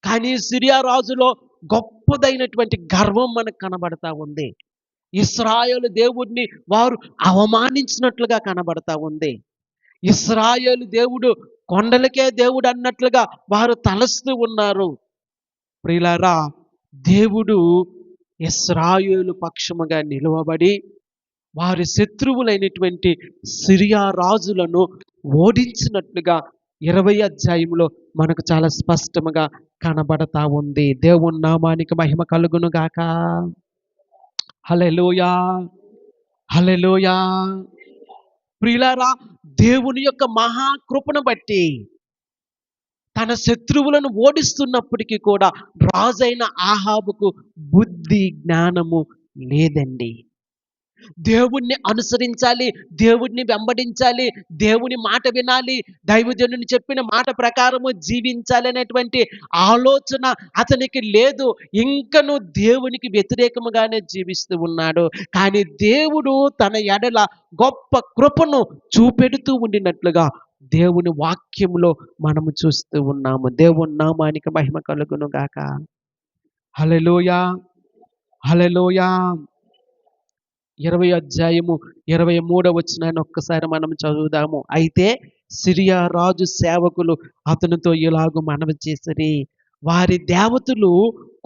కానీ సిరియా రాజులో గొప్పదైనటువంటి గర్వం మనకు కనబడతా ఉంది. ఇశ్రాయేలు దేవుడిని వారు అవమానించినట్లుగా కనబడతా ఉంది. ఇశ్రాయేలు దేవుడు కొండలకే దేవుడు అన్నట్లుగా వారు తలస్తూ ఉన్నారు. ప్రియులారా, దేవుడు ఇశ్రాయేలు పక్షముగా నిలువబడి వారి శత్రువులైనటువంటి సిరియా రాజులను ఓడించినట్లుగా 20 అధ్యాయంలో మనకు చాలా స్పష్టంగా కనబడతా ఉంది. దేవుని నామానికి మహిమ కలుగును గాక. హల్లెలూయా, హల్లెలూయా. ప్రియులారా, దేవుని యొక్క మహాకృపను బట్టి తన శత్రువులను ఓడిస్తున్నప్పటికీ కూడా రాజైన ఆహాబుకు బుద్ధి జ్ఞానము లేదండి. దేవుణ్ణి అనుసరించాలి, దేవుణ్ణి వెంబడించాలి, దేవుని మాట వినాలి, దైవజనుని చెప్పిన మాట ప్రకారము జీవించాలి అనేటువంటి ఆలోచన అతనికి లేదు. ఇంకను దేవునికి వ్యతిరేకముగానే జీవిస్తూ ఉన్నాడు. కానీ దేవుడు తన ఎడల గొప్ప కృపను చూపెడుతూ ఉండినట్లుగా దేవుని వాక్యములో మనము చూస్తూ ఉన్నాము. దేవుని నామానికి మహిమ కలుగును గాక. హల్లెలూయా, హల్లెలూయా. 20 అధ్యాయము 23వ వచనాన్ని ఒక్కసారి మనం చదువుదాము. అయితే సిరియా రాజు సేవకులు అతనితో ఇలాగూ మనవి చేసిరి, వారి దేవతలు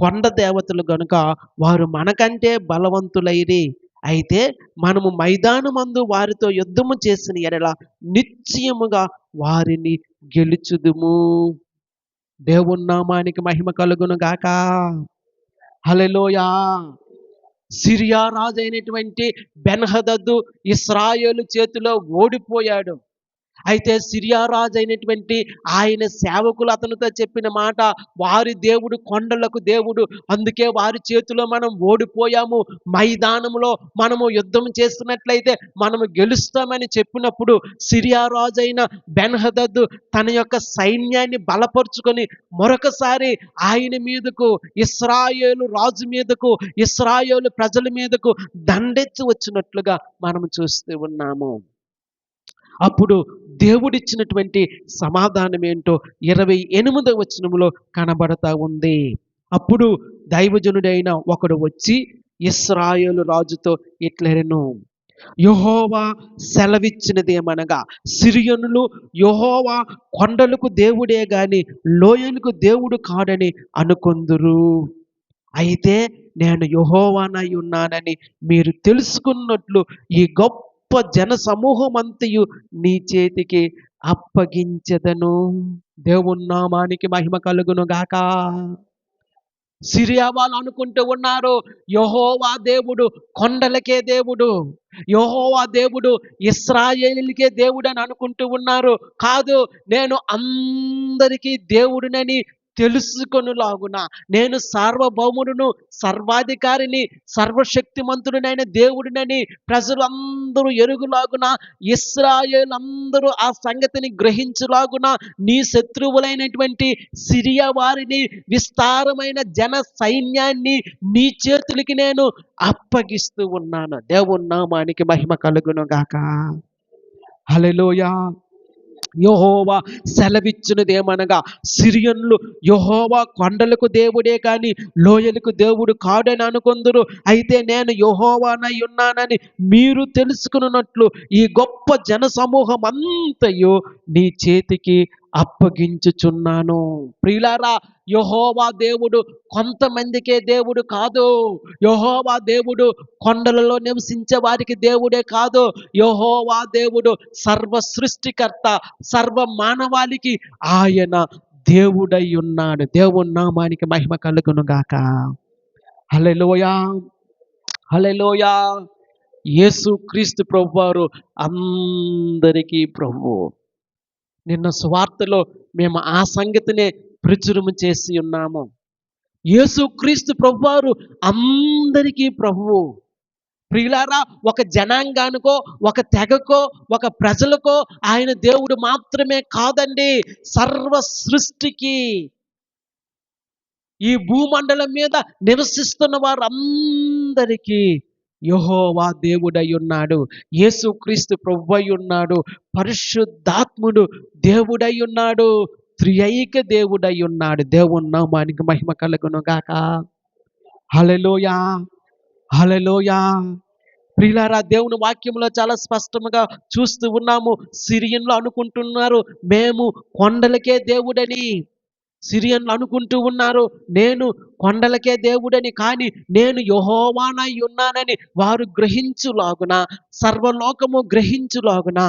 కొండ దేవతలు గనుక వారు మనకంటే బలవంతులైరి. అయితే మనము మైదానమందు వారితో యుద్ధము చేసిన ఎడల నిశ్చయముగా వారిని గెలుచుదుము. దేవుని నామానికి మహిమ కలుగును గాక. హల్లెలూయా. సిరియా రాజు అయినటువంటి బెన్హదదు ఇశ్రాయేలు చేతిలో ఓడిపోయాడు. అయితే సిరియా రాజు అయినటువంటి ఆయన సేవకులు అతనితో చెప్పిన మాట, వారి దేవుడు కొండలకు దేవుడు, అందుకే వారి చేతిలో మనం ఓడిపోయాము, మైదానంలో మనము యుద్ధం చేస్తున్నట్లయితే మనము గెలుస్తామని చెప్పినప్పుడు సిరియా రాజు అయిన బెన్హదదు తన యొక్క సైన్యాన్ని బలపరుచుకొని మరొకసారి ఆయన మీదకు, ఇశ్రాయేలు రాజు మీదకు, ఇశ్రాయేలు ప్రజల మీదకు దండెత్తి వచ్చినట్లుగా మనము చూస్తూ ఉన్నాము. అప్పుడు దేవుడిచ్చినటువంటి సమాధానం ఏంటో 28వ వచనంలో కనబడతా ఉంది. అప్పుడు దైవజనుడైన ఒకడు వచ్చి ఇశ్రాయేలు రాజుతో ఇట్లనెను, యెహోవా సెలవిచ్చినదేమనగా, సిరియనులు యెహోవా కొండలకు దేవుడే గాని లోయలకు దేవుడు కాడని అనుకొందురు. అయితే నేను యెహోవానై ఉన్నానని మీరు తెలుసుకున్నట్లు ఈ గొప్ప జన సమూహమంతయు నీ చేతికి అప్పగించెదను. దేవుని నామానికి మహిమ కలుగును గాక. సిరియా వాళ్ళు అనుకుంటూ ఉన్నారు, యెహోవా దేవుడు కొండలకే దేవుడు, యెహోవా దేవుడు ఇశ్రాయేలుకే దేవుడు అని అనుకుంటూ ఉన్నారు. కాదు, నేను అందరికీ దేవుడినని తెలుసుకొనులాగున, నేను సార్వభౌముడును, సర్వాధికారిని, సర్వశక్తిమంతుడినైన దేవుడినని ప్రజలందరూ ఎరుగులాగున, ఇశ్రాయేలందరూ ఆ సంగతిని గ్రహించులాగున నీ శత్రువులైనటువంటి సిరియా వారిని, విస్తారమైన జన సైన్యాన్ని నీ చేతులకి నేను అప్పగిస్తూ ఉన్నాను. దేవుని నామానికి మహిమ కలుగును గాక. హల్లెలూయా. యెహోవా సెలవిచ్చినదేమనగా, సిరియన్లు యెహోవా కొండలకు దేవుడే కాని లోయలకు దేవుడు కాడని అనుకొందురు. అయితే నేను యెహోవానై ఉన్నానని మీరు తెలుసుకున్నట్లు ఈ గొప్ప జన సమూహం అంతయు నీ చేతికి అప్పగించుచున్నాను. ప్రియులారా, యెహోవా దేవుడు కొంతమందికే దేవుడు కాదు. యెహోవా దేవుడు కొండలలో నివసించే వారికి దేవుడే కాదు. యెహోవా దేవుడు సర్వ సృష్టికర్త, సర్వ మానవాళికి ఆయన దేవుడై ఉన్నాడు. దేవుని నామానికి మహిమ కలుగును గాక. హల్లెలూయా, హల్లెలూయా. యేసుక్రీస్తు ప్రభువారు అందరికీ ప్రభువు. నిన్న సువార్తలో మేము ఆ సంగతినే ప్రచురము చేసి ఉన్నాము. యేసుక్రీస్తు ప్రభువారు అందరికీ ప్రభువు. ప్రియులారా, ఒక జనాంగానికో, ఒక తెగకో, ఒక ప్రజలకో ఆయన దేవుడు మాత్రమే కాదండి, సర్వ సృష్టికి. ఈ భూమండలం మీద నివసిస్తున్న వారందరికీ యెహోవా దేవుడై ఉన్నాడు. యేసుక్రీస్తు ప్రభువై ఉన్నాడు. పరిశుద్ధాత్ముడు దేవుడై ఉన్నాడు. త్రియైక దేవుడై ఉన్నాడు. దేవుని నామానికి మహిమ కలుగును గాక. హల్లెలూయా, హల్లెలూయా. ప్రియులారా, దేవుని వాక్యంలో చాలా స్పష్టంగా చూస్తూ ఉన్నాము. సిరియన్లు అనుకుంటున్నారు మేము కొండలకే దేవుడని. సిరియన్లు అనుకుంటూ ఉన్నారు నేను కొండలకే దేవుడని, కానీ నేను యెహోవానై ఉన్నానని వారు గ్రహించులాగున, సర్వలోకము గ్రహించులాగున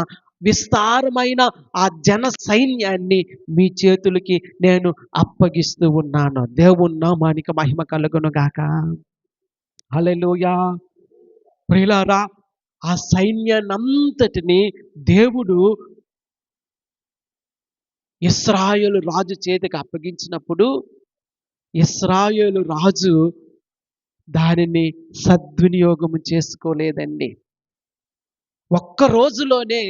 విస్తారమైన ఆ జన సైన్యాన్ని మీ చేతులకి నేను అప్పగిస్తూ ఉన్నాను. దేవుని నామానికి మహిమ కలుగును గాక. హల్లెలూయా. ప్రియులారా, ఆ సైన్యాన్నంతటిని దేవుడు ఇశ్రాయేలు రాజు చేతికి అప్పగించినప్పుడు ఇశ్రాయేలు రాజు దానిని సద్వినియోగం చేసుకోలేదండి. ఒక్క రోజులోనే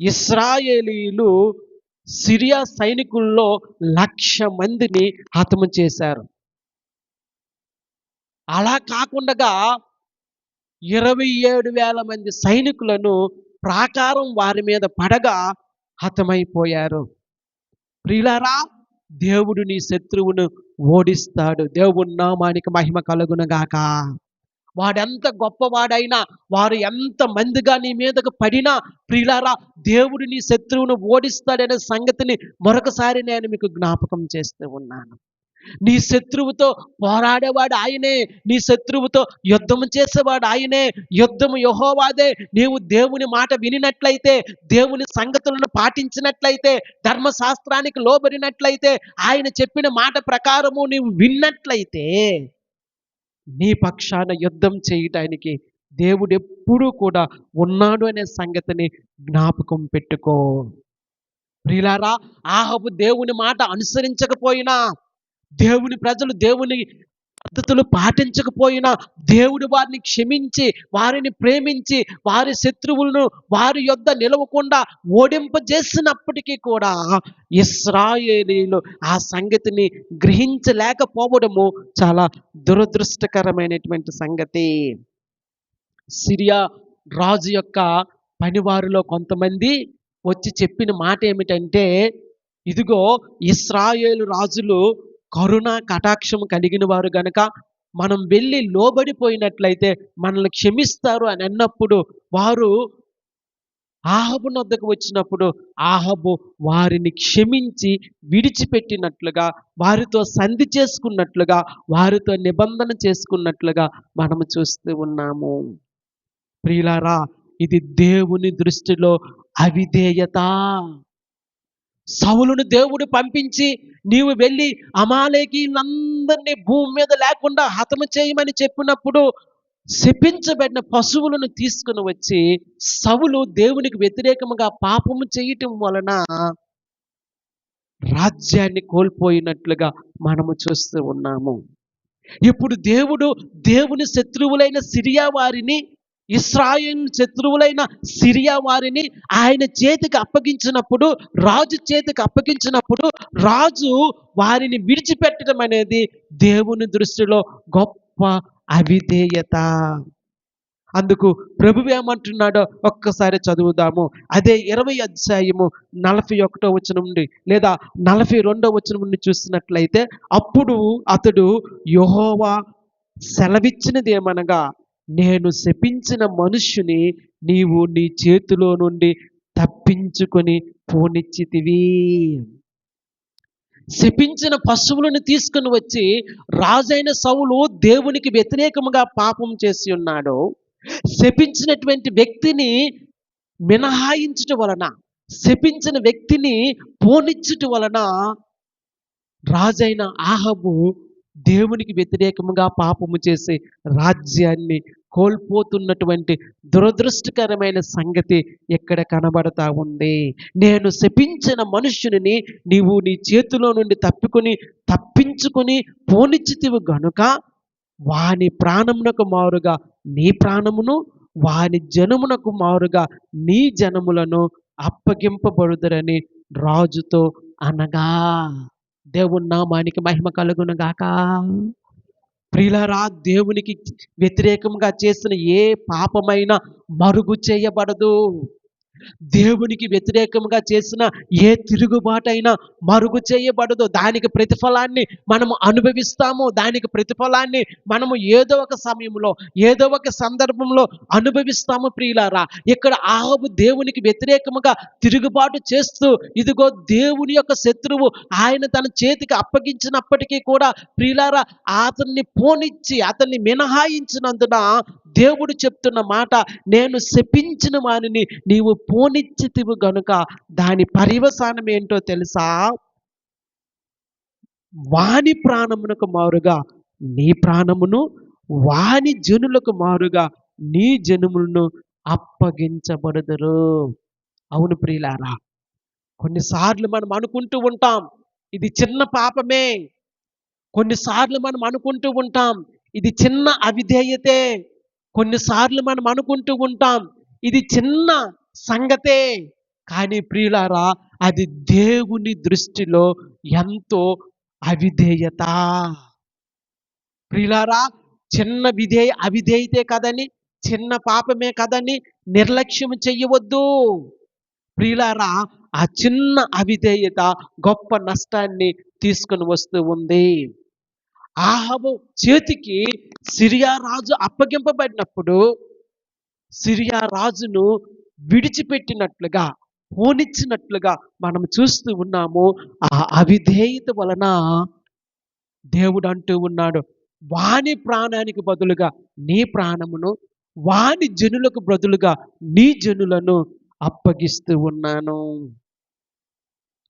ఇశ్రాయేలీలు సిరియా సైనికుల్లో 1,00,000 మందిని హతము చేశారు. అలా కాకుండా 27,000 మంది సైనికులను ప్రాకారం వారి మీద పడగా హతమైపోయారు. ప్రియులారా, దేవుడు నీ శత్రువును ఓడిస్తాడు. దేవుని నామానికి మహిమ కలుగును గాక. వాడెంత గొప్పవాడైనా, వారు ఎంత మందిగా నీ మీదకు పడినా, ప్రియులారా, దేవుడు నీ శత్రువును ఓడిస్తాడనే సంగతిని మరొకసారి నేను మీకు జ్ఞాపకం చేస్తూ ఉన్నాను. నీ శత్రువుతో పోరాడేవాడు ఆయనే. నీ శత్రువుతో యుద్ధము చేసేవాడు ఆయనే. యుద్ధము యెహోవాదే. నీవు దేవుని మాట వినినట్లయితే, దేవుని సంగతులను పాటించినట్లయితే, ధర్మశాస్త్రానికి లోబడినట్లయితే, ఆయన చెప్పిన మాట ప్రకారము నీవు విన్నట్లయితే, నీ పక్షాన యుద్ధం చేయటానికి దేవుడు ఎప్పుడూ కూడా ఉన్నాడు అనే సంగతిని జ్ఞాపకం పెట్టుకో. ప్రియులారా, ఆహాబు దేవుని మాట అనుసరించకపోయినా, దేవుని ప్రజలు దేవుని పద్ధతులు పాటించకపోయినా, దేవుడు వారిని క్షమించి, వారిని ప్రేమించి, వారి శత్రువులను వారి యొద్ద నిలవకుండా ఓడింపజేసినప్పటికీ కూడా ఇశ్రాయేలీలు ఆ సంగతిని గ్రహించలేకపోవడము చాలా దురదృష్టకరమైనటువంటి సంగతి. సిరియా రాజు యొక్క పనివారిలో కొంతమంది వచ్చి చెప్పిన మాట ఏమిటంటే, ఇదిగో ఇశ్రాయేలు రాజులు కరుణ కటాక్షం కలిగిన వారు గనక మనం వెళ్ళి లోబడిపోయినట్లయితే మనల్ని క్షమిస్తారు అని అన్నప్పుడు, వారు ఆహాబు నొద్దకు వచ్చినప్పుడు ఆహాబు వారిని క్షమించి విడిచిపెట్టినట్లుగా, వారితో సంధి చేసుకున్నట్లుగా, వారితో నిబంధన చేసుకున్నట్లుగా మనము చూస్తూ ఉన్నాము. ప్రియులారా, ఇది దేవుని దృష్టిలో అవిధేయత. సౌలును దేవుడు పంపించి నీవు వెళ్ళి అమాలేకీయులందరినీ భూమి మీద లేకుండా హతము చేయమని చెప్పినప్పుడు, శపించబడిన పశువులను తీసుకుని వచ్చి సౌలు దేవునికి వ్యతిరేకముగా పాపము చేయటం వలన రాజ్యాన్ని కోల్పోయినట్లుగా మనము చూస్తూ ఉన్నాము. ఇప్పుడు దేవుడు దేవుని శత్రువులైన సిరియా వారిని, ఇశ్రాయేలు శత్రువులైన సిరియా వారిని ఆయన చేతికి అప్పగించినప్పుడు, రాజు చేతికి అప్పగించినప్పుడు, రాజు వారిని విడిచిపెట్టడం అనేది దేవుని దృష్టిలో గొప్ప అవిధేయత. అందుకు ప్రభువు ఏమంటున్నాడో ఒక్కసారి చదువుదాము. అదే 20 అధ్యాయము 41వ వచనం నుండి లేదా 42వ వచనం నుండి చూసినట్లయితే, అప్పుడు అతడు యెహోవా సెలవిచ్చినది ఏమనగా, నేను శపించిన మనుష్యుని నీవు నీ చేతిలో నుండి తప్పించుకొని పోనిచ్చితివి. శపించిన పశువులను తీసుకుని వచ్చి రాజైన సౌలు దేవునికి వ్యతిరేకముగా పాపం చేసి ఉన్నాడు. శపించినటువంటి వ్యక్తిని మినహాయించుట వలన, శపించిన వ్యక్తిని పోనిచ్చుట వలన రాజైన ఆహాబు దేవునికి వ్యతిరేకముగా పాపము చేసి రాజ్యాన్ని కోల్పోతున్నటువంటి దురదృష్టకరమైన సంగతి ఇక్కడ కనబడతా ఉంది. నేను శపించిన మనుష్యుని నీవు నీ చేతిలో నుండి తప్పించుకొని పోనిచ్చితివి గనుక వాని ప్రాణమునకు మారుగా నీ ప్రాణమును, వాని జనమునకు మారుగా నీ జనములను అప్పగింపబడుదురని రాజుతో అనగా. దేవుని నామానికి మహిమ కలుగును గాక. ప్రియులారా, దేవునికి వ్యతిరేకంగా చేసిన ఏ పాపమైనా మరుగు చేయబడదు. దేవునికి వ్యతిరేకంగా చేసిన ఏ తిరుగుబాటైనా మరుగు చేయబడదు. దానికి ప్రతిఫలాన్ని మనము అనుభవిస్తాము. దానికి ప్రతిఫలాన్ని మనము ఏదో ఒక సమయంలో, ఏదో ఒక సందర్భంలో అనుభవిస్తాము. ప్రియులారా, ఇక్కడ ఆహాబు దేవునికి వ్యతిరేకముగా తిరుగుబాటు చేస్తూ, ఇదిగో దేవుని యొక్క శత్రువు ఆయన తన చేతికి అప్పగించినప్పటికీ కూడా ప్రియులారా అతన్ని పోనిచ్చి అతన్ని మినహాయించినందున దేవుడు చెప్తున్న మాట, నేను శపించిన వానిని నీవు పోనిచ్చితివి గనుక దాని పర్యవసానం ఏంటో తెలుసా? వాని ప్రాణమునకు మారుగా నీ ప్రాణమును, వాని జనులకు మారుగా నీ జనములను అప్పగించబడుదురు. అవును ప్రియులారా, కొన్నిసార్లు మనం అనుకుంటూ ఉంటాం ఇది చిన్న పాపమే. కొన్నిసార్లు మనం అనుకుంటూ ఉంటాం ఇది చిన్న అవిధేయతే. కొన్నిసార్లు మనం అనుకుంటూ ఉంటాం ఇది చిన్న సంగతే. కానీ ప్రియులారా, అది దేవుని దృష్టిలో ఎంతో అవిధేయత. ప్రియులారా, చిన్న అవిధేయతే కదని, చిన్న పాపమే కదని నిర్లక్ష్యం చెయ్యవద్దు. ప్రియులారా, ఆ చిన్న అవిధేయత గొప్ప నష్టాన్ని తీసుకుని వస్తూ ఉంది. ఆహాబు చేతికి సిరియా రాజు అప్పగింపబడినప్పుడు సిరియా రాజును విడిచిపెట్టినట్లుగా, పోనిచ్చినట్లుగా మనం చూస్తూ ఉన్నాము. ఆ అవిధేయత వలన దేవుడు అంటూ ఉన్నాడు, వాని ప్రాణానికి బదులుగా నీ ప్రాణమును, వాని జనులకు బదులుగా నీ జనులను అప్పగిస్తూ ఉన్నాను.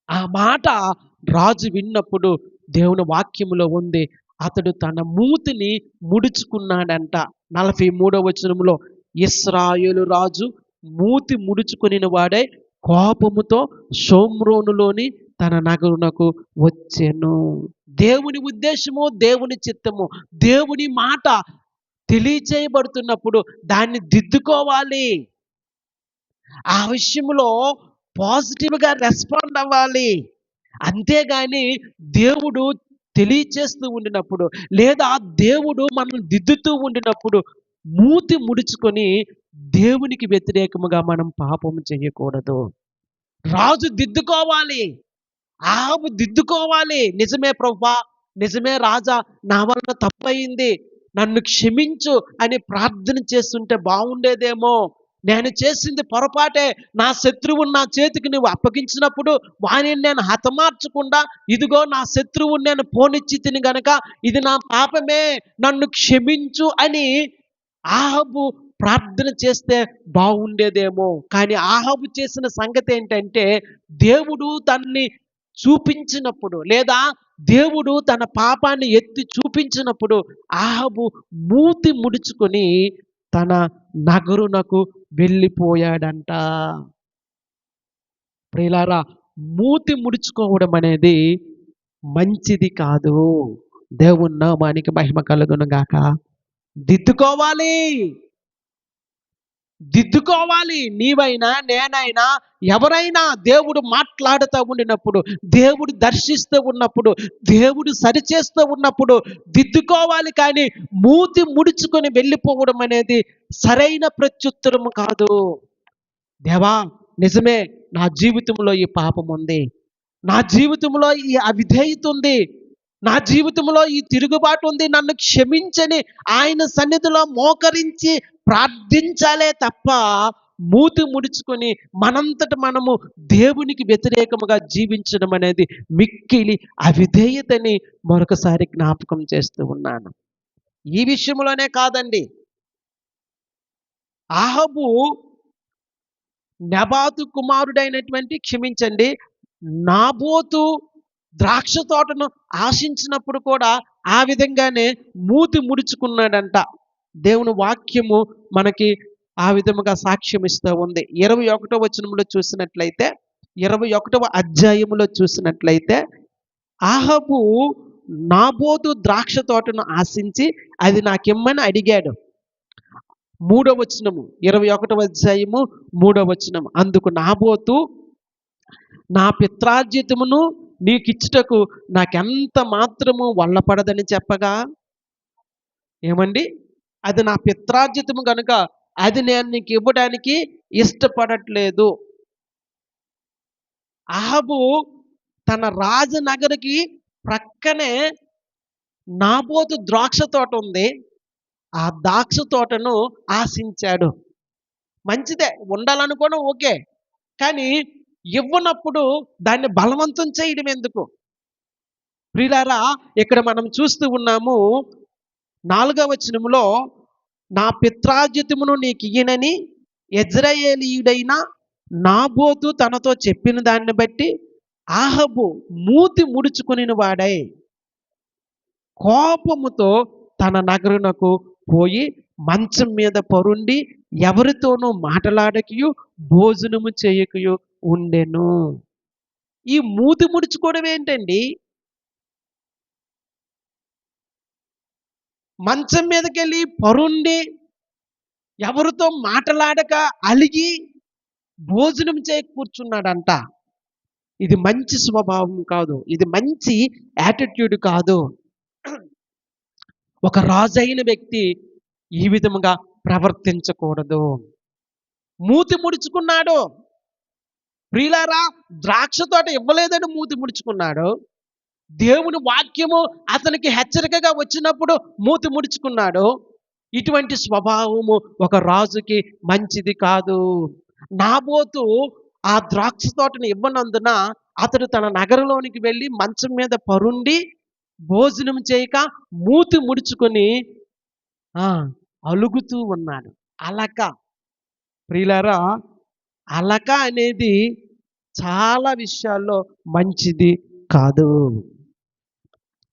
ఆ మాట రాజు విన్నప్పుడు దేవుని వాక్యములో ఉంది, అతడు తన మూతిని ముడుచుకున్నాడంట. 43వ వచనంలో, ఇశ్రాయేలు రాజు మూతి ముడుచుకొనిన వాడై కోపముతో షోమ్రోనులోని తన నగరునకు వచ్చెను. దేవుని ఉద్దేశము, దేవుని చిత్తము, దేవుని మాట తెలియచేయబడుతున్నప్పుడు దాన్ని దిద్దుకోవాలి. ఆ విషయంలో పాజిటివ్గా రెస్పాండ్ అవ్వాలి. అంతేగాని దేవుడు తెలియచేస్తూ ఉండినప్పుడు, లేదా దేవుడు మనల్ని దిద్దుతూ ఉండినప్పుడు మూతి ముడుచుకొని దేవునికి వ్యతిరేకముగా మనం పాపం చేయకూడదు. రాజు దిద్దుకోవాలి, ఆహాబు దిద్దుకోవాలి. నిజమే ప్రభువా, నిజమే రాజా, నా వలన తప్పయింది, నన్ను క్షమించు అని ప్రార్థన చేస్తుంటే బాగుండేదేమో. నేను చేసింది పొరపాటే. నా శత్రువుని నా చేతికి నువ్వు అప్పగించినప్పుడు వాణిని నేను హతమార్చకుండా ఇదిగో నా శత్రువుని నేను పోనిచ్చి తిని గనక ఇది నా పాపమే, నన్ను క్షమించు అని ఆహాబు ప్రార్థన చేస్తే బాగుండేదేమో. కానీ ఆహాబు చేసిన సంగతి ఏంటంటే, దేవుడు తన్ని చూపించినప్పుడు, లేదా దేవుడు తన పాపాన్ని ఎత్తి చూపించినప్పుడు ఆహాబు మూతి ముడుచుకొని తన నగరునకు వెళ్ళిపోయాడంట. ప్రియులారా, మూతి ముడుచుకోవడం అనేది మంచిది కాదు. దేవుని నామానికి మహిమ కలుగును గాక. దిద్దుకోవాలి, నీవైనా నేనైనా ఎవరైనా దేవుడు మాట్లాడుతూ ఉండినప్పుడు, దేవుడు దర్శిస్తూ ఉన్నప్పుడు, దేవుడు సరిచేస్తూ ఉన్నప్పుడు దిద్దుకోవాలి. కానీ మూతి ముడుచుకొని వెళ్ళిపోవడం అనేది సరైన ప్రత్యుత్తరం కాదు. దేవా, నిజమే, నా జీవితంలో ఈ పాపం ఉంది, నా జీవితంలో ఈ అవిధేయత ఉంది, నా జీవితంలో ఈ తిరుగుబాటు ఉంది, నన్ను క్షమించని ఆయన సన్నిధిలో మోకరించి ప్రార్థించాలే తప్ప మూతి ముడుచుకొని మనంతట మనము దేవునికి వ్యతిరేకముగా జీవించడం అనేది మిక్కిలి అవిధేయతని మరొకసారి జ్ఞాపకం చేస్తూ ఉన్నాను. ఈ విషయంలోనే కాదండి, అహాబు నెబాతు కుమారుడైనటువంటి, క్షమించండి, నాబోతు ద్రాక్ష తోటను ఆశించినప్పుడు కూడా ఆ విధంగానే మూతి ముడుచుకున్నాడంట. దేవుని వాక్యము మనకి ఆ విధముగా సాక్ష్యం ఇస్తూ ఉంది. 21వ వచనంలో చూసినట్లయితే, 21వ అధ్యాయములో చూసినట్లయితే, అహాబు నాబోతు ద్రాక్ష తోటను ఆశించి అది నాకిమ్మని అడిగాడు. 3వ వచనము, 21వ అధ్యాయము 3వ వచనం, అందుకు నాబోతు, నా పిత్రార్జితమును నీకిచ్చుటకు నాకెంత మాత్రము వల్లపడదని చెప్పగా, ఏమండి, అది నా పిత్రార్జితము కనుక అది నేను నీకు ఇవ్వడానికి ఇష్టపడట్లేదు. అహాబు తన రాజనగరికి ప్రక్కనే నాబోతు ద్రాక్ష తోట ఉంది. ఆ ద్రాక్ష తోటను ఆశించాడు. మంచిదే, ఉండాలనుకోవడం ఓకే, కానీ ఇవ్వనప్పుడు దాన్ని బలవంతం చేయడం ఎందుకు? ప్రియులారా, ఇక్కడ మనం చూస్తూ ఉన్నాము 4వ వచనంలో, నా పిత్రార్జితమును నీకు ఇయ్యనని యెజ్రెయేలీయుడైన నాబోతు తనతో చెప్పిన దాన్ని బట్టి అహాబు మూతి ముడుచుకుని వాడై కోపముతో తన నగరునకు పోయి మంచం మీద పరుండి ఎవరితోనూ మాటలాడకయు భోజనము చేయకయు ఉండెను. ఈ మూతి ముడుచుకోవడం ఏంటండి? మంచం మీదకెళ్ళి పరుండి ఎవరితో మాటలాడక అలిగి భోజనం చేయ కూర్చున్నాడంట. ఇది మంచి స్వభావం కాదు, ఇది మంచి యాటిట్యూడ్ కాదు. ఒక రాజైన వ్యక్తి ఈ విధముగా ప్రవర్తించకూడదు. మూతి ముడుచుకున్నాడు. ప్రియులారా, ద్రాక్ష తోట ఇవ్వలేదని మూతి ముడుచుకున్నాడు. దేవుని వాక్యము అతనికి హెచ్చరికగా వచ్చినప్పుడు మూతి ముడుచుకున్నాడు. ఇటువంటి స్వభావము ఒక రాజుకి మంచిది కాదు. నాబోతు ఆ ద్రాక్ష తోటను ఇవ్వనందున అతడు తన నగరంలోనికి వెళ్ళి మంచం మీద పరుండి భోజనం చేయక మూతి ముడుచుకొని అలుగుతూ ఉన్నాడు. అలక, ప్రియులారా, అలక అనేది చాలా విషయాల్లో మంచిది కాదు.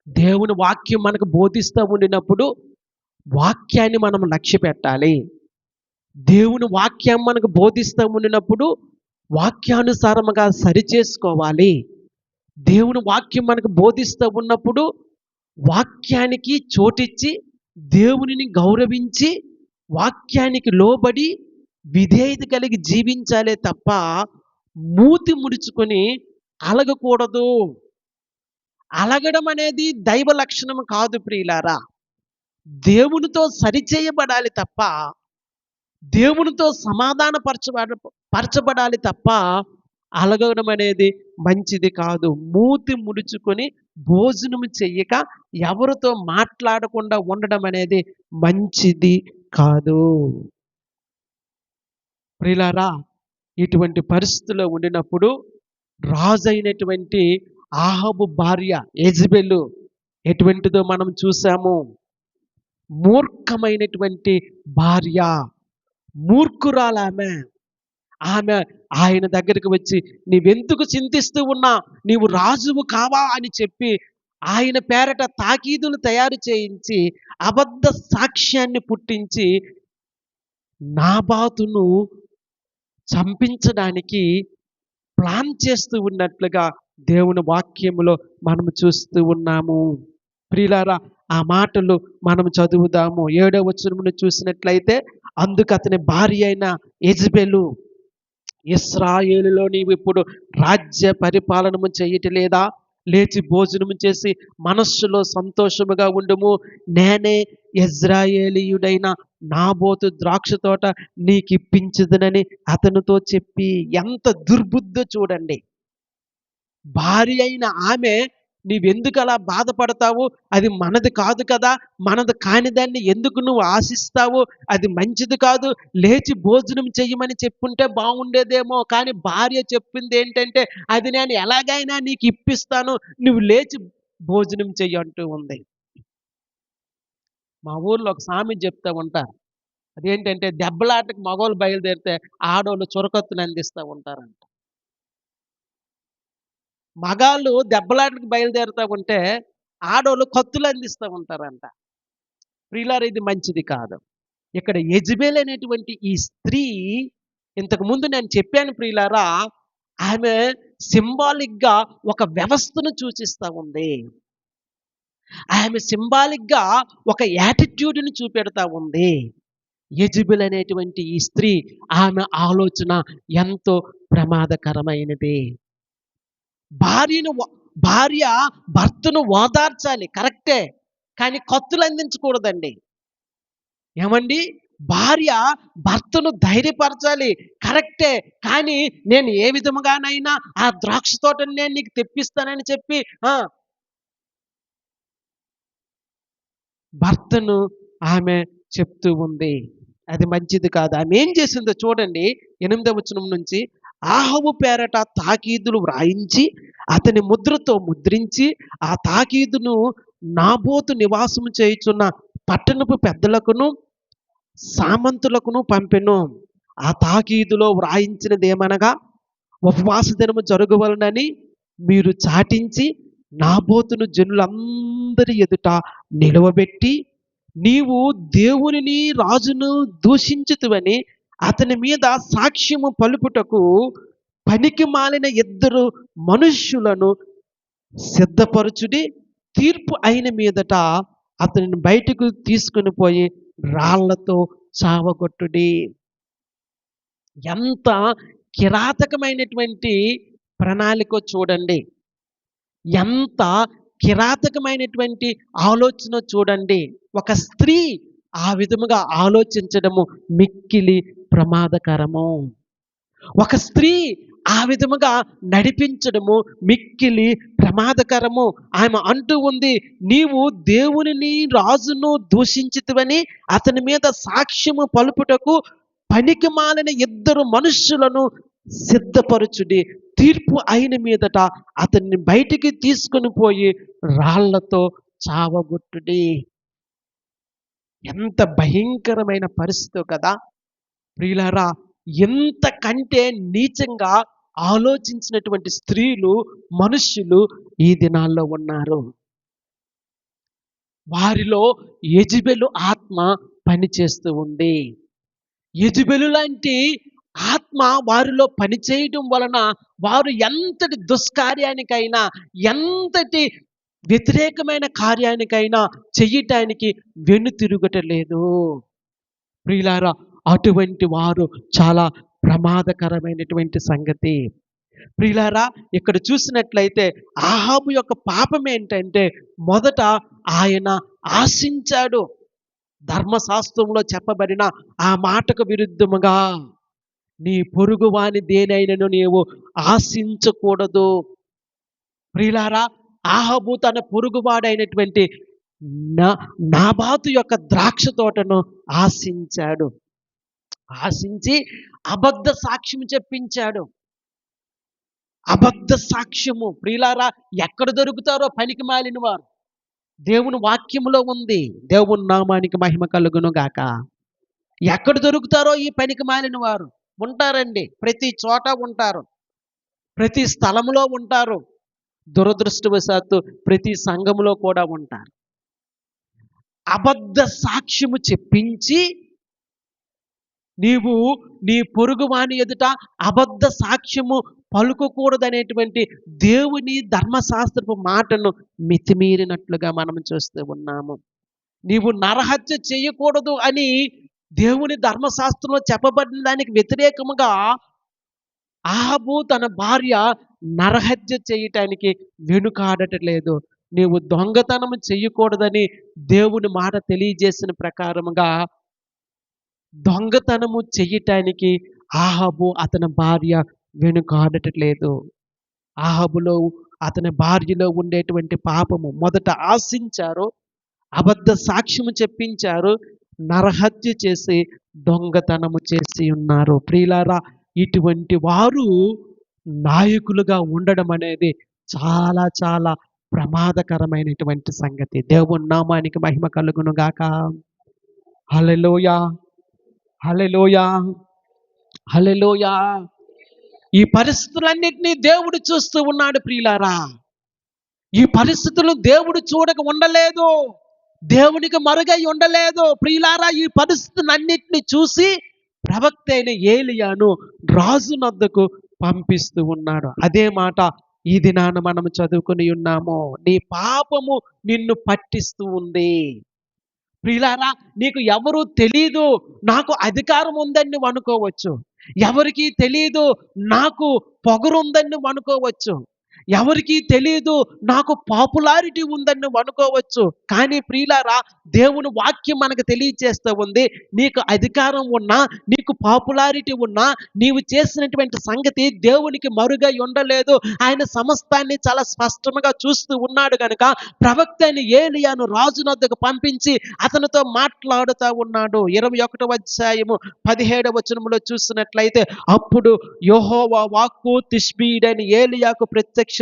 దేవుని వాక్యం మనకు బోధిస్తూ ఉండినప్పుడు వాక్యాన్ని మనం లక్ష్య పెట్టాలి. దేవుని వాక్యం మనకు బోధిస్తూ ఉండినప్పుడు వాక్యానుసారముగా సరిచేసుకోవాలి. దేవుని వాక్యం మనకు బోధిస్తూ ఉన్నప్పుడు వాక్యానికి చోటిచ్చి దేవునిని గౌరవించి వాక్యానికి లోబడి విధేయత కలిగి జీవించాలే తప్ప మూతి ముడుచుకొని అలగకూడదు. అలగడం అనేది దైవ లక్షణం కాదు ప్రియులారా. దేవునితో సరిచేయబడాలి తప్ప, దేవునితో పరచబడాలి తప్ప అలగడం అనేది మంచిది కాదు. మూతి ముడుచుకొని భోజనం చెయ్యక ఎవరితో మాట్లాడకుండా ఉండడం అనేది మంచిది కాదు. ప్రియులారా, ఇటువంటి పరిస్థితిలో ఉండినప్పుడు రాజైనటువంటి అహాబు భార్య యెజబెలు ఎటువంటిదో మనం చూసాము. మూర్ఖమైనటువంటి భార్య, మూర్ఖురాలామె. ఆమె ఆయన దగ్గరికి వచ్చి, నీవెందుకు చింతిస్తూ ఉన్నా, నీవు రాజువు కావా అని చెప్పి ఆయన పేరట తాకీదులు తయారు చేయించి అబద్ధ సాక్ష్యాన్ని పుట్టించి నాబాతును చంపించడానికి ప్లాన్ చేస్తూ ఉన్నట్లుగా దేవుని వాక్యములో మనము చూస్తూ ఉన్నాము. ప్రియులారా, ఆ మాటలు మనం చదువుదాము. 7వ వచనమును చూసినట్లయితే, అందుకు అతని భార్య అయిన యెజబెలు, ఇశ్రాయేలులో నీవు ఇప్పుడు రాజ్య పరిపాలనము చేయటలేదా? లేచి భోజనము చేసి మనస్సులో సంతోషముగా ఉండుము. నేనే యెజ్రెయేలీయుడైన నాబోతు ద్రాక్ష తోట నీకు ఇప్పించదునని అతనితో చెప్పి. ఎంత దుర్బుద్ధో చూడండి. భార్య అయిన ఆమె నీవెందుకు అలా బాధపడతావు? అది మనది కాదు కదా! మనది కాని దాన్ని ఎందుకు నువ్వు ఆశిస్తావు? అది మంచిది కాదు. లేచి భోజనం చెయ్యమని చెప్పుంటే బావుండేదేమో. కానీ భార్య చెప్పిందేంటంటే, అది నేను ఎలాగైనా నీకు ఇప్పిస్తాను. నువ్వు లేచి భోజనం చెయ్యి అంటూ ఉంది. మా ఊర్లో ఒక సామెత చెప్తా ఉంటారు. అదేంటంటే దెబ్బలాటకి మగోళ్ళు బయలుదేరితే ఆడోళ్ళు చురకత్తులు అందిస్తా ఉంటారంట. మగాళ్ళు దెబ్బలాటకి బయలుదేరుతా ఉంటే ఆడోళ్ళు కత్తులు అందిస్తా ఉంటారంట. ప్రియులారా, ఇది మంచిది కాదు. ఇక్కడ యెజబెల్ అనేటువంటి ఈ స్త్రీ, ఇంతకుముందు నేను చెప్పాను ప్రియులారా, ఆమె సింబాలిక్‌గా ఒక వ్యవస్థను సూచిస్తా ఉంది. ఆమె సింబాలిక్‌గా ఒక యాటిట్యూడ్‌ని చూపెడతా ఉంది. యెజబెల్ అనేటువంటి ఈ స్త్రీ, ఆమె ఆలోచన ఎంతో ప్రమాదకరమైనది. భార్యను వ భార్య భర్తను ఓదార్చాలి, కరెక్టే. కానీ కత్తులు అందించకూడదండి. ఏమండి? భార్య భర్తను ధైర్యపరచాలి, కరెక్టే. కానీ నేను ఏ విధముగానైనా ఆ ద్రాక్ష తోటని నేను నీకు తెప్పిస్తానని చెప్పి భర్తను ఆమె చెప్తూ ఉంది. అది మంచిది కాదు. ఆమె ఏం చేసిందో చూడండి 8వ వచనం నుంచి. ఆహాబు పేరట తాకీదులు వ్రాయించి అతని ముద్రతో ముద్రించి ఆ తాకీదును నాబోతు నివాసము చేయుచున్న పట్టణపు పెద్దలకును సామంతులకును పంపెను. ఆ తాకీదులో వ్రాయించినదేమనగా, ఉపవాస దినము జరగవలెనని మీరు చాటించి నాబోతును జనులందరి ఎదుట నిలవబెట్టి, నీవు దేవునిని రాజును దూషించుతువని అతని మీద సాక్ష్యము పలుకుటకు పనికి మాలిన ఇద్దరు మనుష్యులను సిద్ధపరచుడి. తీర్పు అయిన మీదట అతనిని బయటకు తీసుకుని పోయి రాళ్లతో చావగొట్టుడి. ఎంత కిరాతకమైనటువంటి ప్రణాళిక చూడండి. ఎంత కిరాతకమైనటువంటి ఆలోచన చూడండి. ఒక స్త్రీ ఆ విధముగా ఆలోచించడము మిక్కిలి ప్రమాదకరము. ఒక స్త్రీ ఆ విధముగా నడిపించడము మిక్కిలి ప్రమాదకరము. ఆమె అంటూ ఉంది, నీవు దేవునిని రాజును దూషించితివని అతని మీద సాక్ష్యము పలుపుటకు పనికి మాలిన ఇద్దరు మనుష్యులను సిద్ధపరచుడి. తీర్పు అయిన మీదట అతన్ని బయటికి తీసుకుని పోయి రాళ్లతో చావగొట్టుడి. ఎంత భయంకరమైన పరిస్థితి కదా ప్రియులారా! ఎంతకంటే నీచంగా ఆలోచించినటువంటి స్త్రీలు, మనుష్యులు ఈ దినాల్లో ఉన్నారు. వారిలో యెజబెలు ఆత్మ పనిచేస్తూ ఉంది. యెజబెలు లాంటి ఆత్మ వారిలో పనిచేయడం వలన వారు ఎంతటి దుష్కార్యానికైనా, ఎంతటి వ్యతిరేకమైన కార్యానికైనా చెయ్యటానికి వెనుతిరుగటలేదు. ప్రియులారా, అటువంటి వారు చాలా ప్రమాదకరమైనటువంటి సంగతి. ప్రియులారా, ఇక్కడ చూసినట్లయితే ఆహాబు యొక్క పాపం ఏంటంటే, మొదట ఆయన ఆశించాడు. ధర్మశాస్త్రంలో చెప్పబడిన ఆ మాటకు విరుద్ధముగా నీ పొరుగువాని దేనైనను నీవు ఆశించకూడదు. ప్రియులారా, ఆహాబు తన పొరుగువాడైనటువంటి నాబాతు యొక్క ద్రాక్ష తోటను ఆశించాడు. ఆశించి అబద్ధ సాక్ష్యం చెప్పించాడు. అబద్ధ సాక్ష్యము. ప్రియులారా, ఎక్కడ దొరుకుతారో పనికి మాలిన వారు. దేవుని వాక్యములో ఉంది. దేవుని నామానికి మహిమ కలుగును గాక. ఎక్కడ దొరుకుతారో ఈ పనికి మాలిన వారు ఉంటారండి. ప్రతి చోట ఉంటారు, ప్రతి స్థలంలో ఉంటారు. దురదృష్టవశాత్తు ప్రతి సంఘములో కూడా ఉంటారు. అబద్ధ సాక్ష్యము చెప్పించి నీవు నీ పొరుగువాని ఎదుట అబద్ధ సాక్ష్యము పలుకకూడదనేటువంటి దేవుని ధర్మశాస్త్రపు మాటను మితిమీరినట్లుగా మనం చూస్తూ ఉన్నాము. నీవు నరహత్య చేయకూడదు అని దేవుని ధర్మశాస్త్రంలో చెప్పబడిన దానికి వ్యతిరేకముగా ఆహాబు తన భార్య నరహత్య చేయటానికి వెనుకాడటలేదు. నీవు దొంగతనము చెయ్యకూడదని దేవుని మాట తెలియజేసిన ప్రకారముగా దొంగతనము చెయ్యటానికి ఆహాబు అతని భార్య వెనుకాడటలేదు. ఆహాబులో అతని భార్యలో ఉండేటువంటి పాపము. మొదట ఆశించారు, అబద్ధ సాక్ష్యము చెప్పించారు, నరహత్య చేసి దొంగతనము చేసి ఉన్నారు. ప్రియులారా, ఇటువంటి వారు నాయకులుగా ఉండడం అనేది చాలా చాలా ప్రమాదకరమైనటువంటి సంగతి. దేవుని నామానికి మహిమ కలుగును గాక. హల్లెలూయా, హల్లెలూయా, హల్లెలూయా. ఈ పరిస్థితులన్నిటినీ దేవుడు చూస్తూ ఉన్నాడు ప్రియులారా. ఈ పరిస్థితులు దేవుడు చూడక ఉండలేదు, దేవునికి మరుగై ఉండలేదు ప్రియులారా. ఈ పరిస్థితులన్నిటిని చూసి ప్రవక్త అయిన ఏలియాను రాజు నద్దకు పంపిస్తూ ఉన్నాడు. అదే మాట ఈ దినాన మనం చదువుకుని ఉన్నాము. నీ పాపము నిన్ను పట్టిస్తూ ఉంది. ప్రియులారా, నీకు ఎవరు తెలీదు, నాకు అధికారం ఉందని నువ్వు అనుకోవచ్చు. ఎవరికి తెలీదు, నాకు పొగరుందని నువ్వు అనుకోవచ్చు. ఎవరికి తెలీదు, నాకు పాపులారిటీ ఉందని నువ్వు అనుకోవచ్చు. కానీ ప్రియులారా, దేవుని వాక్యం మనకు తెలియచేస్తూ ఉంది, నీకు అధికారం ఉన్నా, నీకు పాపులారిటీ ఉన్నా, నీవు చేసినటువంటి సంగతి దేవునికి మరుగై ఉండలేదు. ఆయన సమస్తాన్ని చాలా స్పష్టంగా చూస్తూ ఉన్నాడు కనుక ప్రవక్త అయిన ఏలియాను రాజు వద్దకు పంపించి అతనితో మాట్లాడుతూ ఉన్నాడు. 21వ అధ్యాయము 17వ వచనంలో చూసినట్లయితే, అప్పుడు యెహోవా వాక్కు తిష్బీయుడైన ఏలియాకు ప్రత్యక్షమై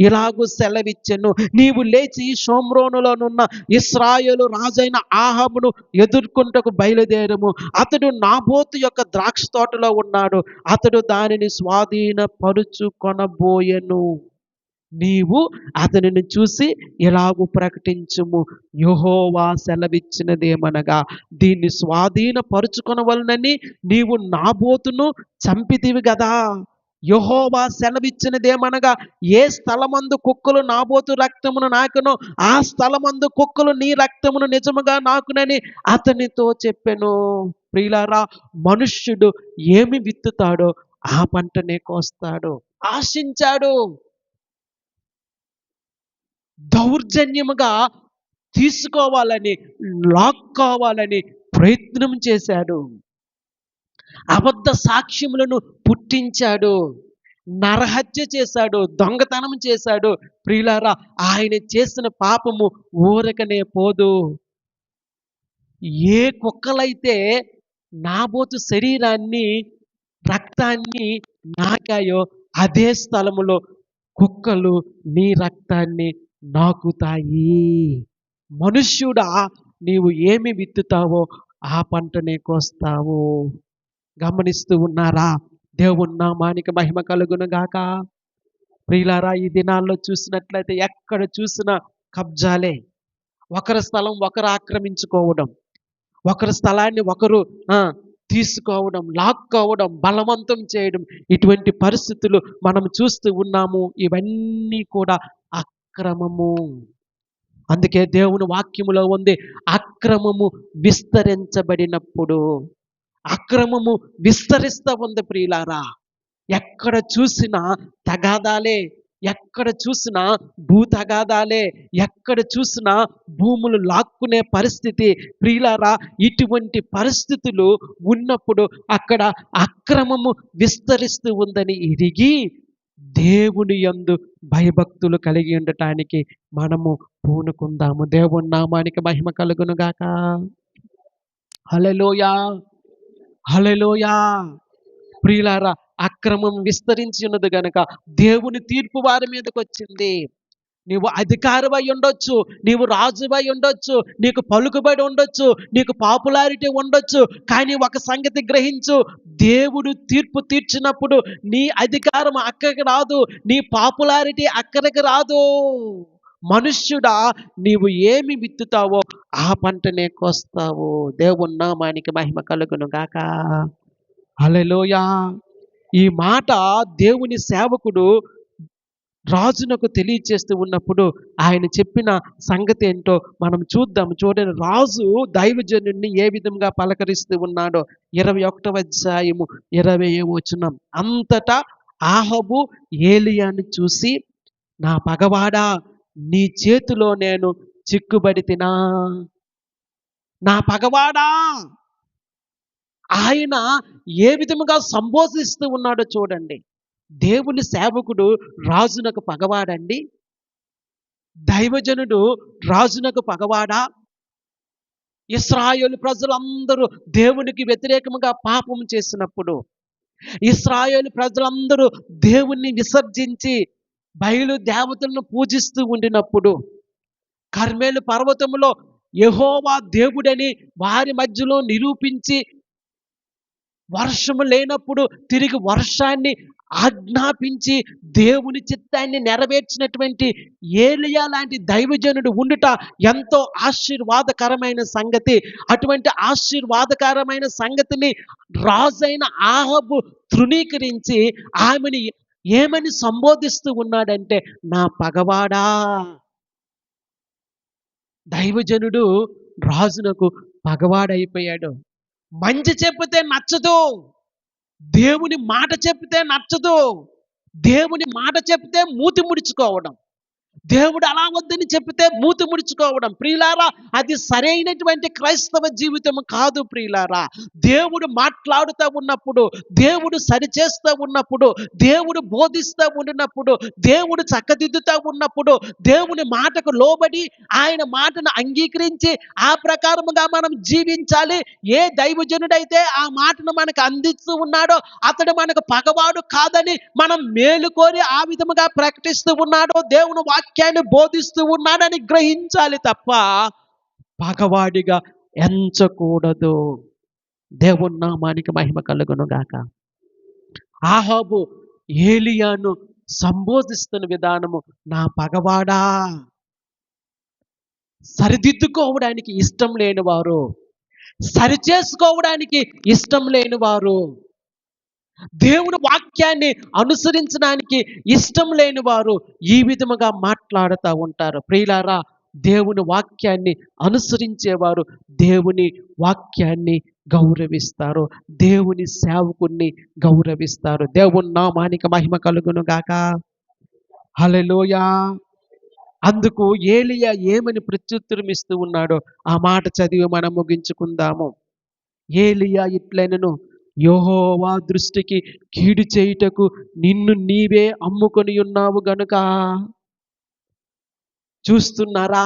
ఇలాగూ సెలవిచ్చెను, నీవు లేచి షోమ్రోనులోనున్న ఇశ్రాయేలు రాజైన ఆహాబును ఎదుర్కొంటకు బయలుదేరము. అతడు నాబోతు యొక్క ద్రాక్ష తోటలో ఉన్నాడు, అతడు దానిని స్వాధీనపరుచుకొనబోయెను. నీవు అతనిని చూసి ఇలాగు ప్రకటించుము, యెహోవా సెలవిచ్చినదేమనగా, దీన్ని స్వాధీనపరుచుకొనవలనని నీవు నాబోతును చంపితివి గదా. యెహోవా సెలవిచ్చినదేమనగా, ఏ స్థలమందు కుక్కలు నాబోతు రక్తమును నాకునో ఆ స్థలమందు కుక్కలు నీ రక్తమును నిజముగా నాకునని అతనితో చెప్పెను. ప్రియులారా, మనుష్యుడు ఏమి విత్తుతాడో ఆ పంటనే కోస్తాడు. ఆశించాడు, దౌర్జన్యముగా తీసుకోవాలని, లాక్కోవాలని ప్రయత్నం చేశాడు. అబద్ధ సాక్ష్యములను పుట్టించాడు, నరహత్య చేశాడు, దొంగతనం చేశాడు. ప్రియులారా, ఆయన చేసిన పాపము ఊరకనే పోదు. ఏ కుక్కలైతే నాబోతు శరీరాన్ని, రక్తాన్ని నాకాయో అదే స్థలములో కుక్కలు నీ రక్తాన్ని నాకుతాయి. మనుష్యుడా, నీవు ఏమి విత్తుతావో ఆ పంటనే కోస్తావు. గమనిస్తూ ఉన్నారా? దేవుని నామానికి మహిమ కలుగును గాక. ప్రియులారా, ఈ దినాల్లో చూసినట్లయితే ఎక్కడ చూసినా కబ్జాలే. ఒకరి స్థలం ఒకరు ఆక్రమించుకోవడం, ఒకరి స్థలాన్ని ఒకరు తీసుకోవడం, లాక్కోవడం, బలవంతం చేయడం, ఇటువంటి పరిస్థితులు మనం చూస్తూ ఉన్నాము. ఇవన్నీ కూడా అక్రమము. అందుకే దేవుని వాక్యములో ఉంది, అక్రమము విస్తరించబడినప్పుడు. అక్రమము విస్తరిస్తూ ఉంది ప్రియులారా. ఎక్కడ చూసినా తగాదాలే, ఎక్కడ చూసినా భూ తగాదాలే, ఎక్కడ చూసినా భూములు లాక్కునే పరిస్థితి. ప్రియులారా, ఇటువంటి పరిస్థితులు ఉన్నప్పుడు అక్కడ అక్రమము విస్తరిస్తూ ఉందని ఎరిగి దేవుని యందు భయభక్తులు కలిగి ఉండటానికి మనము పూనుకుందాము. దేవుని నామానికి మహిమ కలుగును గాక. హల్లెలూయా, హల్లెలూయా. ప్రియులారా, అక్రమం విస్తరించి ఉన్నది గనక దేవుని తీర్పు వారి మీదకి వచ్చింది. నీవు అధికారివై ఉండొచ్చు, నీవు రాజువై ఉండొచ్చు, నీకు పలుకుబడి ఉండొచ్చు, నీకు పాపులారిటీ ఉండొచ్చు, కానీ ఒక సంగతి గ్రహించు, దేవుడు తీర్పు తీర్చినప్పుడు నీ అధికారం అక్కడికి రాదు, నీ పాపులారిటీ అక్కడికి రాదు. మనుష్యుడా, నీవు ఏమి విత్తుతావో ఆ పంటనే కోస్తావు. దేవుని నామానికి మహిమ కలుగును గాక. హల్లెలూయా. ఈ మాట దేవుని సేవకుడు రాజునకు తెలియచేస్తూ ఉన్నప్పుడు ఆయన చెప్పిన సంగతి ఏంటో మనం చూద్దాం. చూడండి, రాజు దైవజనుడిని ఏ విధంగా పలకరిస్తూ ఉన్నాడో. 21వ అధ్యాయము 20వ వచనం. అంతటా ఆహాబు ఏలియాను చూసి, నా పగవాడా, నీ చేతిలో నేను చిక్కుబడి తినా. నా పగవాడా, ఆయన ఏ విధముగా సంబోధిస్తూ ఉన్నాడో చూడండి. దేవుని సేవకుడు రాజునకు పగవాడండి? దైవజనుడు రాజునకు పగవాడా? ఇశ్రాయేలు ప్రజలందరూ దేవునికి వ్యతిరేకముగా పాపం చేసినప్పుడు, ఇశ్రాయేలు ప్రజలందరూ దేవుణ్ణి విసర్జించి బయలు దేవతలను పూజిస్తూ ఉండినప్పుడు, కర్మేలు పర్వతములో యెహోవా దేవుడని వారి మధ్యలో నిరూపించి, వర్షము లేనప్పుడు తిరిగి వర్షాన్ని ఆజ్ఞాపించి దేవుని చిత్తాన్ని నెరవేర్చినటువంటి ఏలియా లాంటి దైవజనుడు ఉండుట ఎంతో ఆశీర్వాదకరమైన సంగతి. అటువంటి ఆశీర్వాదకరమైన సంగతిని రాజైన ఆహాబు తృణీకరించి ఆమెని ఏమని సంబోధిస్తూ ఉన్నాడంటే, నా పగవాడా. దైవజనుడు రాజునకు పగవాడైపోయాడు. మంచి చెప్తే నచ్చదు, దేవుని మాట చెప్తే నచ్చదు, దేవుని మాట చెప్తే మూతి ముడుచుకోవడం, దేవుడు అలా వద్దని చెప్తే మూతి ముడుచుకోవడం. ప్రియులారా, అది సరైనటువంటి క్రైస్తవ జీవితం కాదు ప్రియులారా. దేవుడు మాట్లాడుతూ ఉన్నప్పుడు, దేవుడు సరిచేస్తూ ఉన్నప్పుడు, దేవుడు బోధిస్తూ ఉన్నప్పుడు, దేవుడు చక్కదిద్దుతూ ఉన్నప్పుడు, దేవుని మాటకు లోబడి ఆయన మాటను అంగీకరించి ఆ ప్రకారముగా మనం జీవించాలి. ఏ దైవజనుడైతే ఆ మాటను మనకు అందిస్తూ ఉన్నాడో అతడు మనకు పగవాడు కాదని మనం మేలుకోరి ఆ విధముగా ప్రకటిస్తూ ఉన్నాడో, దేవుని వాక్యాన్ని బోధిస్తూ ఉన్నాడని గ్రహించాలి తప్ప పగవాడిగా ఎంచకూడదు. దేవుని నామానికి మహిమ కలుగును గాక. ఆహాబు ఏలియాను సంబోధిస్తున్న విధానము, నా పగవాడా. సరిదిద్దుకోవడానికి ఇష్టం లేని వారు, సరిచేసుకోవడానికి ఇష్టం లేని వారు, దేవుని వాక్యాన్ని అనుసరించడానికి ఇష్టం లేని వారు ఈ విధముగా మాట్లాడుతూ ఉంటారు. ప్రియులారా, దేవుని వాక్యాన్ని అనుసరించేవారు దేవుని వాక్యాన్ని గౌరవిస్తారు, దేవుని సేవకుణ్ణి గౌరవిస్తారు. దేవుని నామానికి మహిమ కలుగును గాక. హల్లెలూయా. అందుకు ఏలియా ఏమని ప్రత్యుత్తరం ఇస్తూ ఉన్నాడో ఆ మాట చదివి మనం ముగించుకుందాము. ఏలియా ఇట్లనెను, యెహోవా దృష్టికి కీడు చేయుటకు నిన్ను నీవే అమ్ముకొని ఉన్నావు గనుక. చూస్తున్నారా?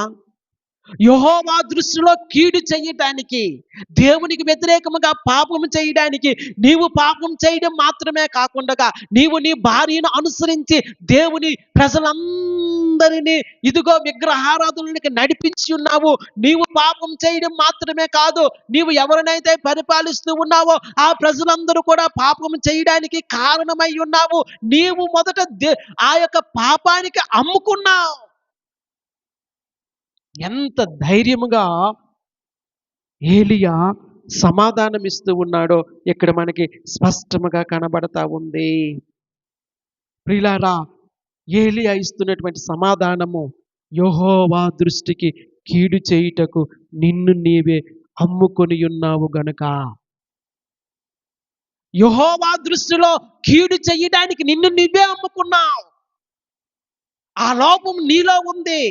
యెహోవా దృష్టిలో కీడు చేయటానికి, దేవునికి వ్యతిరేకముగా పాపం చేయడానికి, నీవు పాపం చేయడం మాత్రమే కాకుండా నీవు నీ భార్యను అనుసరించి దేవుని ప్రజలందరినీ ఇదిగో విగ్రహారాధనలకు నడిపించి ఉన్నావు. నీవు పాపం చేయడం మాత్రమే కాదు, నీవు ఎవరినైతే పరిపాలిస్తూ ఉన్నావో ఆ ప్రజలందరూ కూడా పాపం చేయడానికి కారణమై ఉన్నావు. నీవు మొదట ఆ యొక్క పాపానికి అమ్ముకున్నావు. ఎంత ధైర్యముగా ఏలియా సమాధానం ఇస్తూ ఉన్నాడో ఇక్కడ మనకి స్పష్టముగా కనబడతా ఉంది. ప్రియులారా, ఏలియా ఇస్తున్నటువంటి సమాధానము, యెహోవా దృష్టికి కీడు చేయుటకు నిన్ను నీవే అమ్ముకొని ఉన్నావు గనుక. యెహోవా దృష్టిలో కీడు చేయడానికి నిన్ను నీవే అమ్ముకున్నావు. ఆ లోపం నీలో ఉంది,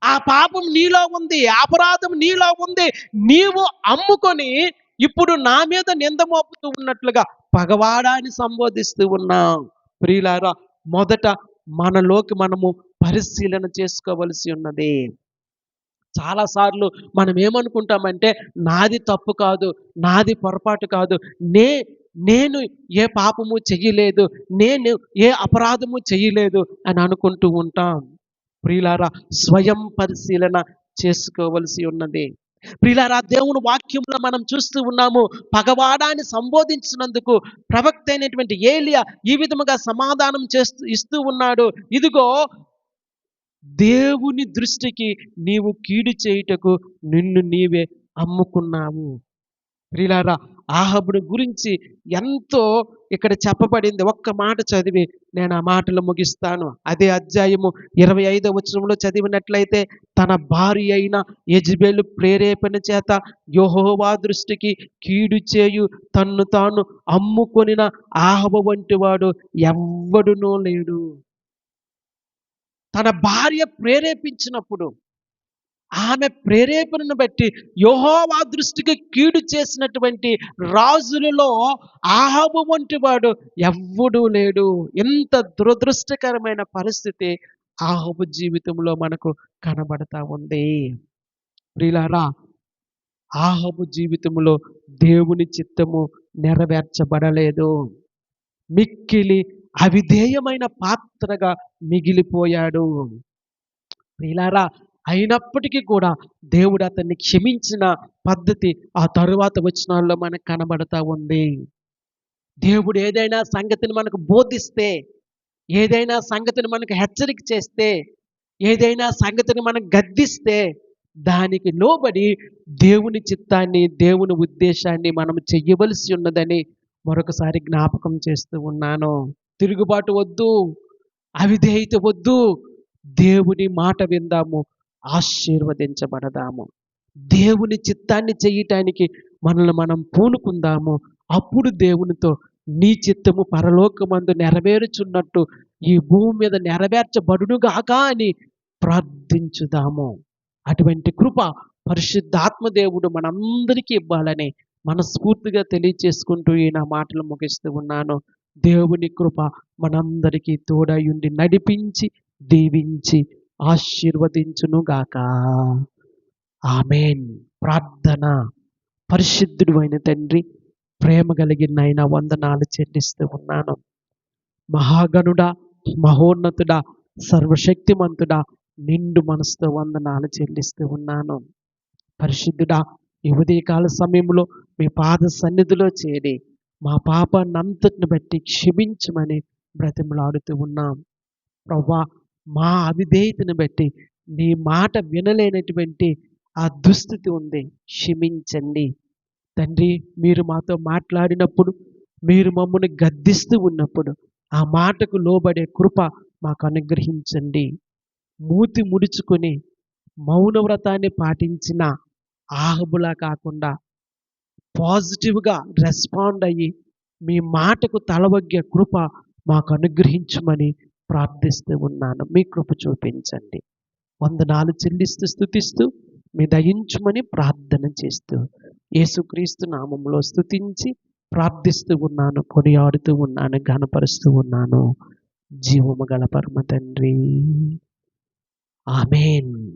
ఆ పాపం నీలో ఉంది, అపరాధం నీలో ఉంది. నీవు అమ్ముకొని ఇప్పుడు నా మీద నింద మోపుతూ ఉన్నట్లుగా పగవాడాన్ని సంబోధిస్తూ ఉన్నాం. ప్రియులారా, మొదట మనలోకి మనము పరిశీలన చేసుకోవలసి ఉన్నది. చాలాసార్లు మనం ఏమనుకుంటామంటే, నాది తప్పు కాదు, నాది పొరపాటు కాదు, నేను ఏ పాపము చెయ్యలేదు, నేను ఏ అపరాధము చెయ్యలేదు అని అనుకుంటూ ఉంటాం. ప్రియులారా, స్వయం పరిశీలన చేసుకోవలసి ఉన్నది. ప్రియులారా, దేవుని వాక్యంలో మనం చూస్తూ ఉన్నాము, పగవాడాన్ని సంబోధించినందుకు ప్రవక్త అయినటువంటి ఏలియా ఈ విధముగా సమాధానం ఇస్తూ ఉన్నాడు. ఇదిగో, దేవుని దృష్టికి నీవు కీడు చేయుటకు నిన్ను నీవే అమ్ముకున్నావు. ప్రియులారా, ఆహాబుని గురించి ఎంతో ఇక్కడ చెప్పబడింది. ఒక్క మాట చదివి నేను ఆ మాటలు ముగిస్తాను. అదే అధ్యాయము 25వ వచనంలో చదివినట్లయితే, తన భార్య అయిన యెజెబెలు ప్రేరేపణ చేత యెహోవా దృష్టికి కీడు చేయు తన్ను తాను అమ్ముకొనిన ఆహాబు వంటి వాడు ఎవ్వడునూ లేడు. తన భార్య ప్రేరేపించినప్పుడు, ఆమె ప్రేరేపణను బట్టి యెహోవా దృష్టికి కీడు చేసినటువంటి రాజులలో ఆహాబు వంటి వాడు ఎవ్వడూ లేడు. ఎంత దురదృష్టకరమైన పరిస్థితి ఆహాబు జీవితంలో మనకు కనబడతా ఉంది. ప్రియులారా, ఆహాబు జీవితంలో దేవుని చిత్తము నెరవేర్చబడలేదు. మిక్కిలి అవిధేయమైన పాత్రగా మిగిలిపోయాడు. ప్రియులారా, అయినప్పటికీ కూడా దేవుడు అతన్ని క్షమించిన పద్ధతి ఆ తరువాత వచనాల్లో మనకు కనబడతా ఉంది. దేవుడు ఏదైనా సంగతిని మనకు బోధిస్తే, ఏదైనా సంగతిని మనకు హెచ్చరిక చేస్తే, ఏదైనా సంగతిని మనం గద్దిస్తే దానికి లోబడి దేవుని చిత్తాన్ని, దేవుని ఉద్దేశాన్ని మనం చెయ్యవలసి ఉన్నదని మరొకసారి జ్ఞాపకం చేస్తూ ఉన్నాను. తిరుగుబాటు వద్దు, అవిధేయత వద్దు. దేవుని మాట విందాము, ఆశీర్వదించబడదాము. దేవుని చిత్తాన్ని చేయటానికి మనల్ని మనం పూనుకుందాము. అప్పుడు దేవునితో నీ చిత్తము పరలోకమందు నెరవేరుచున్నట్టు ఈ భూమి మీద నెరవేర్చబడునుగాక అని ప్రార్థించుదాము. అటువంటి కృప పరిశుద్ధాత్మ దేవుడు మనందరికీ ఇవ్వాలని మనస్ఫూర్తిగా తెలియచేసుకుంటూ ఈ నా మాటలు ముగిస్తూ ఉన్నాను. దేవుని కృప మనందరికీ తోడయుండి నడిపించి దీవించి ఆశీర్వదించునుగాక. ఆమేన్. ప్రార్థన. పరిశుద్ధుడు అయిన తండ్రి, ప్రేమ కలిగిన నాయన, వందనాలు చెల్లిస్తూ ఉన్నాను. మహాగణుడా, మహోన్నతుడా, సర్వశక్తిమంతుడా, నిండు మనసుతో వందనాలు చెల్లిస్తూ ఉన్నాను. పరిశుద్ధుడా, ఈ ఉదయకాల సమయంలో మీ పాద సన్నిధిలో చేరి మా పాపాన్నంతటిని బట్టి క్షమించమని బ్రతిమలాడుతూ ఉన్నాం. ప్రభువా, మా అవిధేయతను బట్టి నీ మాట వినలేనటువంటి ఆ దుస్థితి ఉంది, క్షమించండి తండ్రి. మీరు మాతో మాట్లాడినప్పుడు, మీరు మమ్మల్ని గద్దిస్తూ ఉన్నప్పుడు ఆ మాటకు లోబడే కృప మాకు అనుగ్రహించండి. మూతి ముడుచుకొని మౌనవ్రతాన్ని పాటించిన ఆహాబులా కాకుండా పాజిటివ్గా రెస్పాండ్ అయ్యి మీ మాటకు తలవగ్గే కృప మాకు అనుగ్రహించమని ప్రార్థిస్తూ ఉన్నాను. మీ కృప చూపించండి. వందనాలు చెల్లిస్తూ స్తుతిస్తూ మీ దయించుమని ప్రార్థన చేస్తూ యేసుక్రీస్తు నామములో స్తుతించి ప్రార్థిస్తూ ఉన్నాను, కొనియాడుతూ ఉన్నాను, ఘనపరుస్తూ ఉన్నాను. జీవము గల పరమ తండ్రి. ఆమేన్.